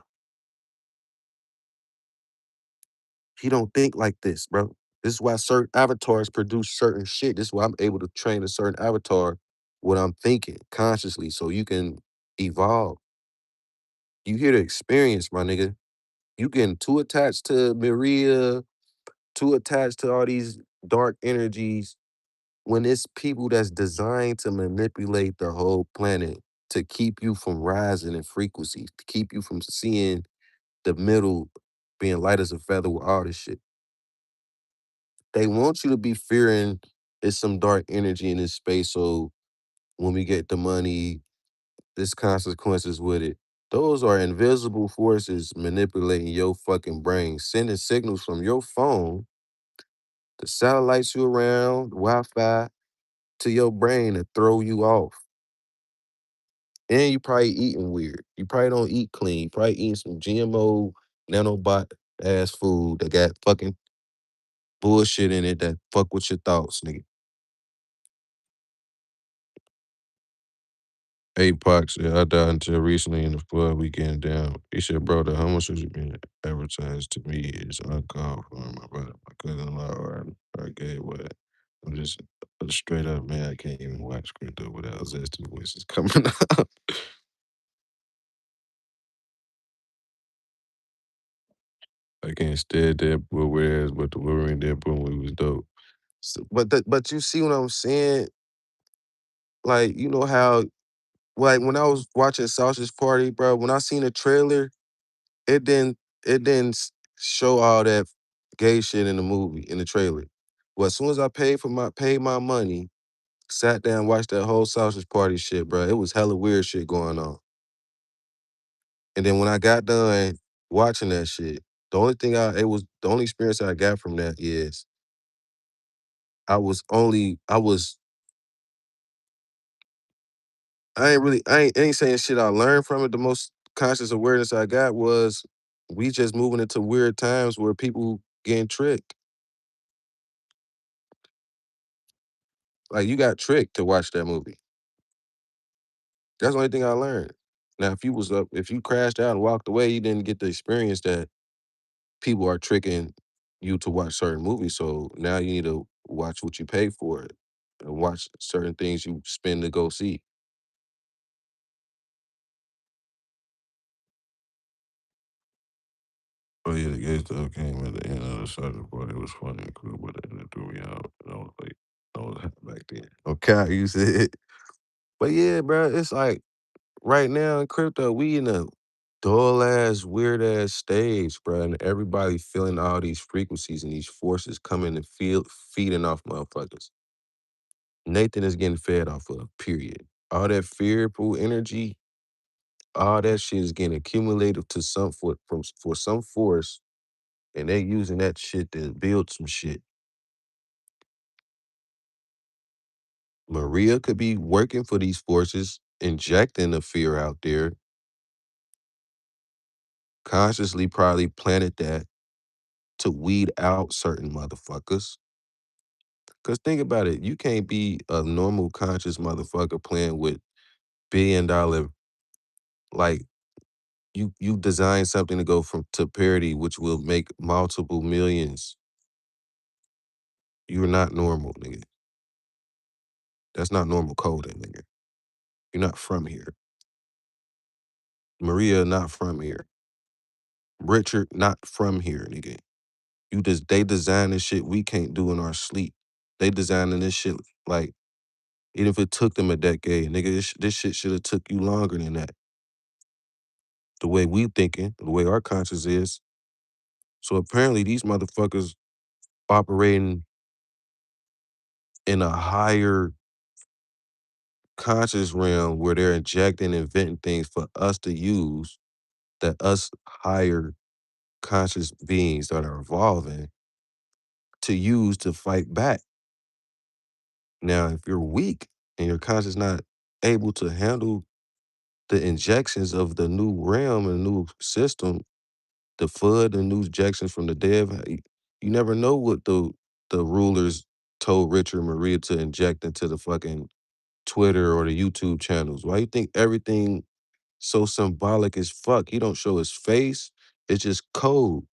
He don't think like this, bro. This is why certain avatars produce certain shit. This is why I'm able to train a certain avatar what I'm thinking consciously so you can evolve. You here to experience, my nigga. You getting too attached to Maria, too attached to all these dark energies when it's people that's designed to manipulate the whole planet to keep you from rising in frequency, to keep you from seeing the middle being light as a feather with all this shit. They want you to be fearing it's some dark energy in this space. So when we get the money, there's consequences with it. Those are invisible forces manipulating your fucking brain, sending signals from your phone, the satellites you around, Wi-Fi, to your brain to throw you off. And you probably eating weird. You probably don't eat clean. You probably eating some GMO, nanobot ass food that got fucking bullshit in it that fuck with your thoughts, nigga. Hey, Pox, yeah, I died until recently in the flood weekend down. He said, bro, the homosexual being advertised to me is uncalled for. My brother, my cousin-in-law, or gay, what? I'm just straight up, man. I can't even watch crypto without zesty voices coming up. I can't stand Deadpool, whereas but the Wolverine Deadpool movie was dope. So, but you see what I'm saying? Like, you know how like when I was watching Sausage Party, bro, when I seen the trailer, it didn't it didn't show all that gay shit in the movie, in the trailer. Well, as soon as I paid my money, sat down, watched that whole Sausage Party shit, bro, it was hella weird shit going on. And then when I got done watching that shit, the only experience I got from that is I was I ain't saying shit I learned from it. The most conscious awareness I got was we just moving into weird times where people getting tricked. Like you got tricked to watch that movie. That's the only thing I learned. Now, if you crashed out and walked away, you didn't get the experience that people are tricking you to watch certain movies. So now you need to watch what you pay for it and watch certain things you spend to go see. Oh yeah, the gay stuff came at the end of the Saturday party. It was funny and cool, but it threw me out. And I was like, I was happy back then. Okay, you said, but yeah, bro, it's like right now in crypto, we in a dull ass, weird ass stage, bro. And everybody feeling all these frequencies and these forces coming and feeding off motherfuckers. Nathan is getting fed off of, period. All that fearful energy, all that shit is getting accumulated to for some force, and they using that shit to build some shit. Maria could be working for these forces, injecting the fear out there, consciously probably planted that to weed out certain motherfuckers. Cause think about it, you can't be a normal conscious motherfucker playing with $1 billion, like you design something to go from to parity, which will make multiple millions. You're not normal, nigga. That's not normal coding, nigga. You're not from here. Maria not from here. Richard not from here, nigga. They design this shit we can't do in our sleep. They designing this shit like, even if it took them a decade, nigga, this shit should have took you longer than that. The way we thinking, the way our conscience is. So apparently these motherfuckers operating in a higher conscious realm where they're injecting and inventing things for us to use, that us higher conscious beings that are evolving to use to fight back. Now, if you're weak and your conscious not able to handle the injections of the new realm and new system, the FUD, the new injections from the dev, you never know what the rulers told Richard and Maria to inject into the fucking Twitter or the YouTube channels. Why you think everything so symbolic as fuck? He don't show his face. It's just code.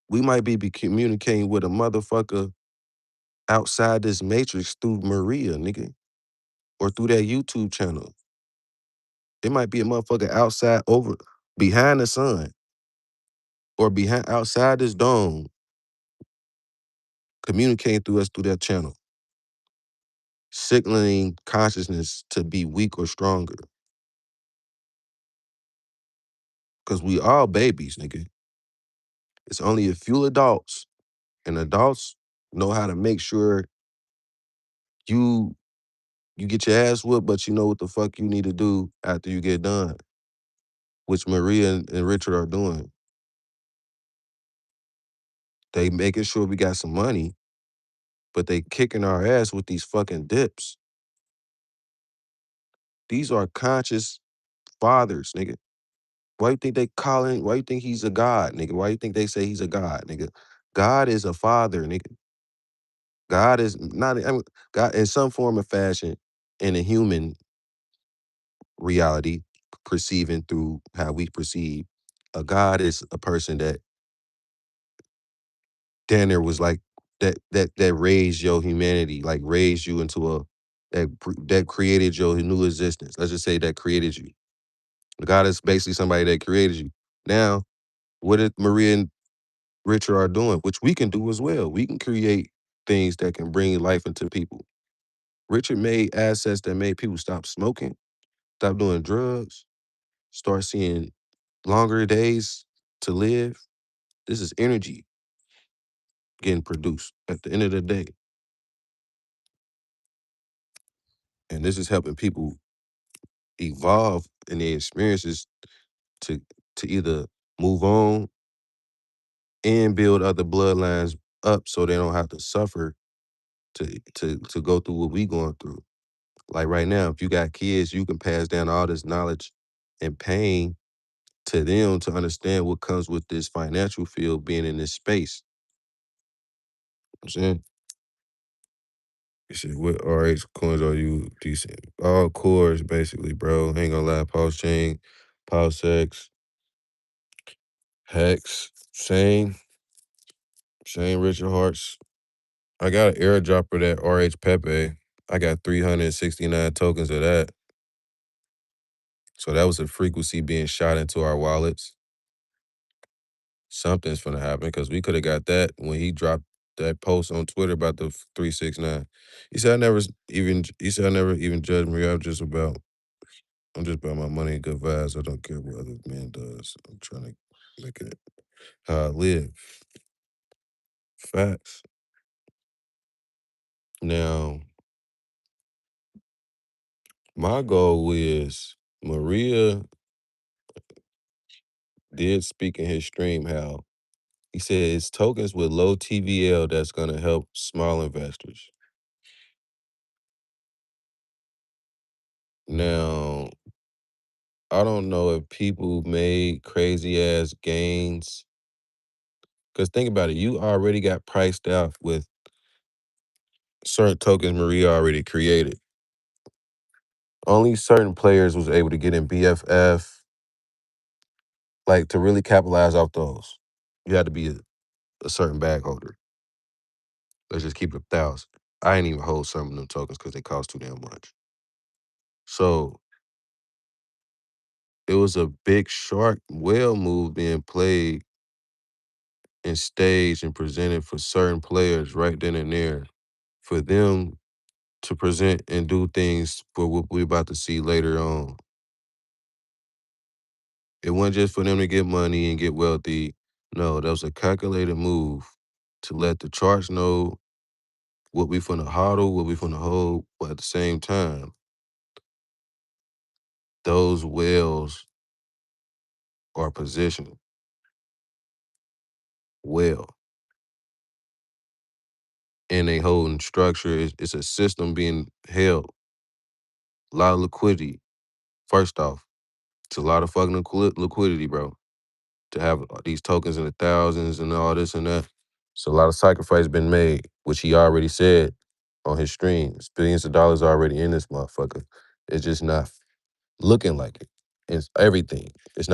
We might be communicating with a motherfucker outside this matrix through Maria, nigga, or through that YouTube channel. It might be a motherfucker outside over behind the sun or behind outside this dome communicating through us through that channel, signaling consciousness to be weak or stronger. Cause we all babies, nigga. It's only a few adults, and adults know how to make sure you get your ass whooped, but you know what the fuck you need to do after you get done, which Maria and Richard are doing. They making sure we got some money, but they kicking our ass with these fucking dips. These are conscious fathers, nigga. Why you think they calling? Why you think he's a god, nigga? Why you think they say he's a god, nigga? God is a father, nigga. God is not, I mean, God in some form or fashion in a human reality, perceiving through how we perceive. A God is a person that Danner was like that raised your humanity, like raised you into that created your new existence. Let's just say that created you. God is basically somebody that created you. Now, what did Maria and Richard are doing, which we can do as well. We can create things that can bring life into people. Richard made assets that made people stop smoking, stop doing drugs, start seeing longer days to live. This is energy getting produced at the end of the day. And this is helping people evolve in their experiences to either move on and build other bloodlines up so they don't have to suffer to go through what we going through. Like right now, if you got kids, you can pass down all this knowledge and pain to them to understand what comes with this financial field being in this space. You know what I'm saying? You said, what RH coins are you decent? All cores, basically, bro. Ain't gonna lie. Pulse chain, Pulse X, Hex, Shane Richard Hearts. I got an airdrop of that RH Pepe. I got 369 tokens of that. So that was a frequency being shot into our wallets. Something's gonna happen because we could have got that when he dropped that post on Twitter about the 369. He said I never judge Maria. I'm just about my money and good vibes. I don't care what other man does. I'm trying to make it how I live. Facts. Now, my goal is Maria did speak in his stream how he said it's tokens with low TVL that's gonna help small investors. Now, I don't know if people made crazy ass gains. Cause think about it, you already got priced out with certain tokens Maria already created. Only certain players was able to get in BFF, like to really capitalize off those. You had to be a certain bag holder. Let's just keep it 1,000. I ain't even hold some of them tokens because they cost too damn much. So it was a big shark whale move being played and staged and presented for certain players right then and there for them to present and do things for what we're about to see later on. It wasn't just for them to get money and get wealthy. No, that was a calculated move to let the charts know what we finna hodl, what we finna hold, but at the same time, those whales are positioned well and they holding structure. It's a system being held. A lot of liquidity. First off, it's a lot of fucking liquidity, bro. To have these tokens in the thousands and all this and that. So a lot of sacrifice been made, which he already said on his streams. Billions of dollars already in this motherfucker. It's just not looking like it. It's everything. It's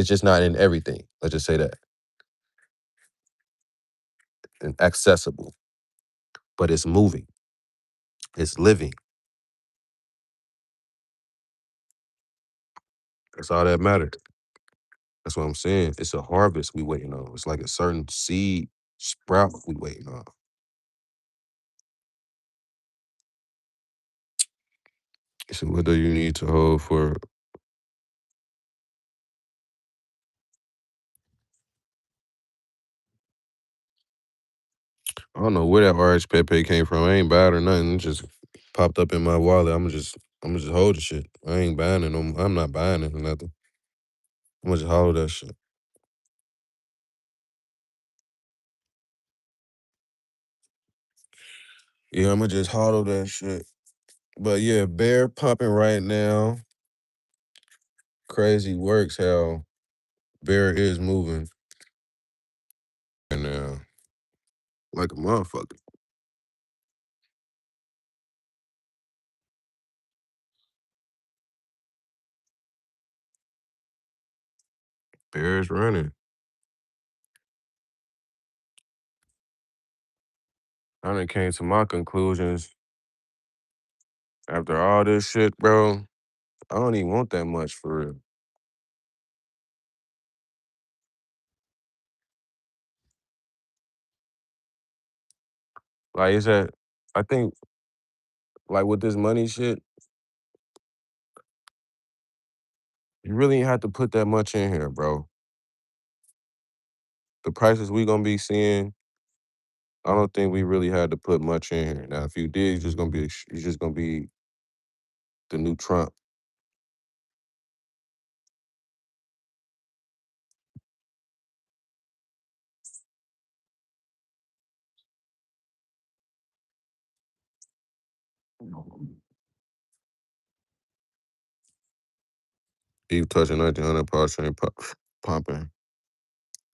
just not in everything. Let's just say that. And accessible. But it's moving. It's living. That's all that matters. That's what I'm saying. It's a harvest we waiting on. It's like a certain seed sprout we waiting on. So what do you need to hold for? I don't know where that RH Pepe came from. I ain't buying or nothing. It just popped up in my wallet. I'm just hold the shit. I ain't buying it. No, I'm not buying it or nothing. I'm gonna just hold that shit. Yeah, I'm gonna just hodl that shit. But yeah, bear pumping right now. Crazy works how bear is moving right now. Like a motherfucker. Bear is running. I done came to my conclusions after all this shit, bro. I don't even want that much for real. Like it's that I think like with this money shit, you really ain't have to put that much in here, bro. The prices we gonna be seeing, I don't think we really had to put much in here. Now, if you did, you're just gonna be the new Trump. Eve touching 1900 power train pumping.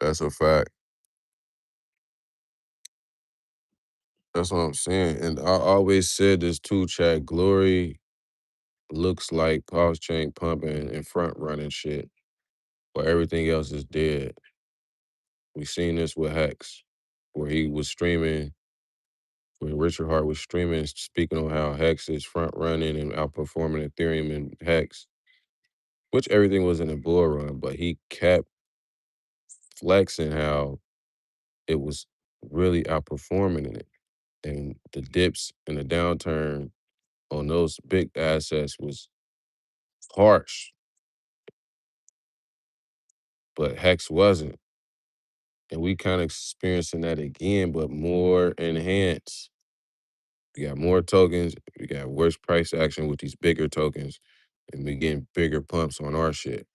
That's a fact. That's what I'm saying. And I always said this too, Chad. Glory looks like pause chain pumping and front running shit, but everything else is dead. We seen this with Hex, where he was streaming, when Richard Hart was streaming, speaking on how Hex is front running and outperforming Ethereum and Hex, which everything was in a bull run, but he kept flexing how it was really outperforming in it. And the dips and the downturn on those big assets was harsh, but Hex wasn't. And we kind of experiencing that again, but more enhanced. We got more tokens, we got worse price action with these bigger tokens, and we getting bigger pumps on our shit.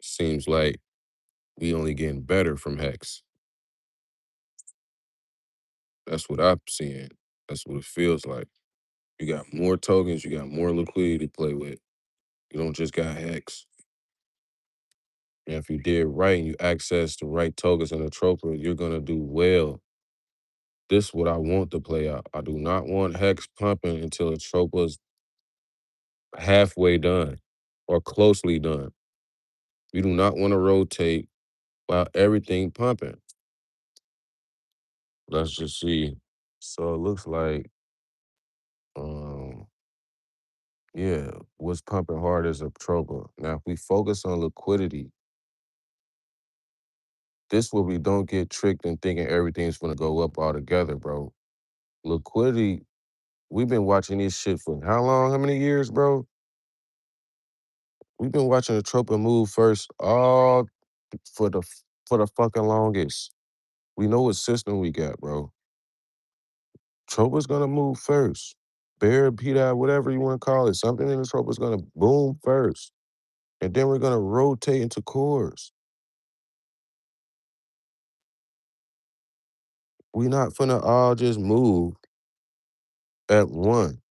Seems like we only getting better from Hex. That's what I'm seeing. That's what it feels like. You got more tokens, you got more liquidity to play with. You don't just got Hex. And if you did right and you access the right tokens and the troper, you're gonna do well. This is what I want to play out. I do not want Hex pumping until the tropa's halfway done or closely done. We do not want to rotate while everything pumping. Let's just see. So it looks like, um, yeah, what's pumping hard is a tropa. Now, if we focus on liquidity, this where we don't get tricked in thinking everything's gonna go up altogether, bro. Liquidity, we've been watching this shit for how long? How many years, bro? We've been watching the tropa move first all for the for the fucking longest. We know what system we got, bro. Tropa's gonna move first. Bear, pDAI, whatever you want to call it, something in the tropa's gonna boom first. And then we're gonna rotate into cores. We not finna all just move at one.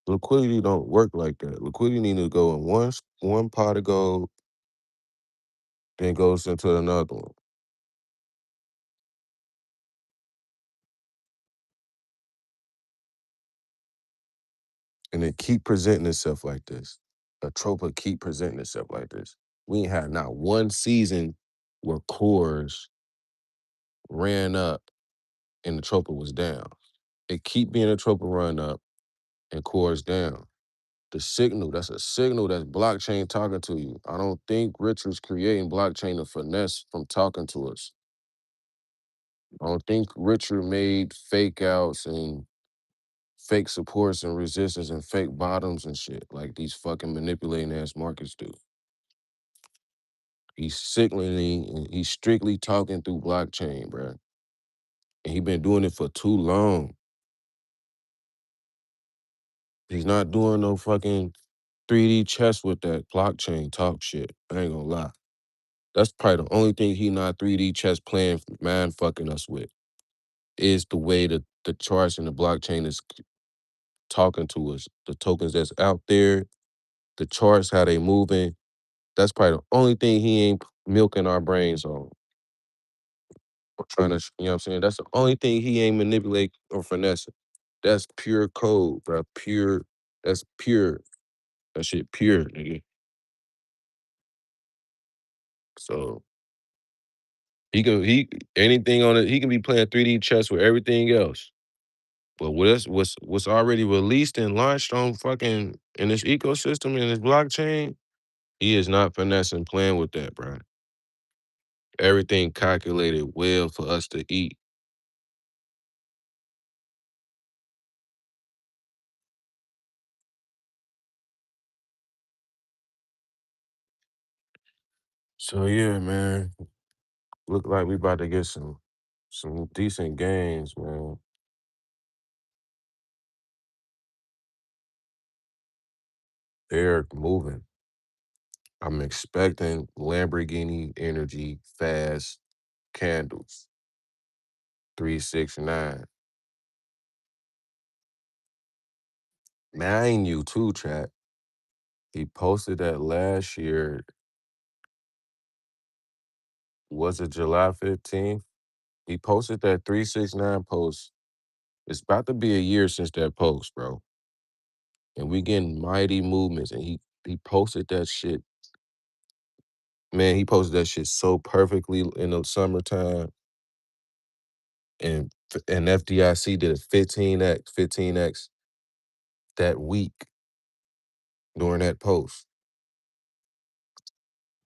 Liquidity don't work like that. Liquidity need to go in one pot of gold, then goes into another one. And it keep presenting itself like this. A tropa keep presenting itself like this. We ain't had not one season where cores ran up and the tropa was down. It keep being a tropa run up and cores down. The signal, that's a signal that's blockchain talking to you. I don't think Richard's creating blockchain to finesse from talking to us. I don't think Richard made fake outs and fake supports and resistance and fake bottoms and shit like these fucking manipulating ass markets do. He's signaling, he's strictly talking through blockchain, bruh. And he been doing it for too long. He's not doing no fucking 3D chess with that blockchain talk shit. I ain't gonna lie. That's probably the only thing he not 3D chess playing, man fucking us with, is the way that the charts and the blockchain is talking to us. The tokens that's out there, the charts, how they moving. That's probably the only thing he ain't milking our brains on. Or trying to, you know what I'm saying? That's the only thing he ain't manipulate or finessing. That's pure code, bro. Pure, that's pure. That shit pure, nigga. So he anything on it, he can be playing 3D chess with everything else. But what's already released and launched on fucking in this ecosystem, in this blockchain, he is not finessing playing with that, bro. Everything calculated well for us to eat. So yeah, man. Look like we about to get some decent gains, man. They're moving. I'm expecting Lamborghini energy fast candles. 369. Mind you, too, chat. He posted that last year. Was it July 15th? He posted that 369 post. It's about to be a year since that post, bro. And we getting mighty movements. And he posted that shit. Man, he posted that shit so perfectly in the summertime. And FDIC did a 15x that week during that post.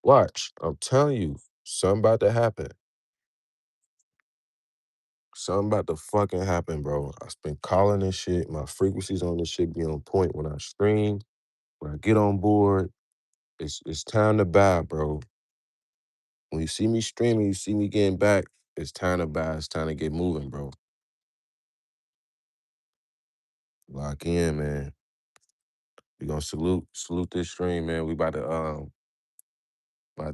Watch. I'm telling you, something about to happen. Something about to fucking happen, bro. I've been calling this shit. My frequencies on this shit be on point when I stream. When I get on board, it's time to buy, bro. When you see me streaming, you see me getting back, it's time to buy. It's time to get moving, bro. Lock in, man. We gonna salute this stream, man. We about to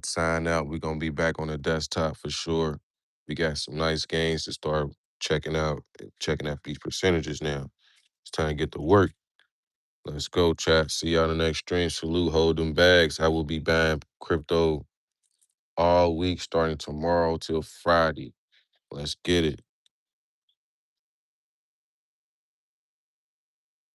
sign out. We gonna be back on the desktop for sure. We got some nice games to start checking out, checking out these percentages now. It's time to get to work. Let's go, chat. See y'all in the next stream. Salute, hold them bags. I will be buying crypto all week, starting tomorrow till Friday. Let's get it.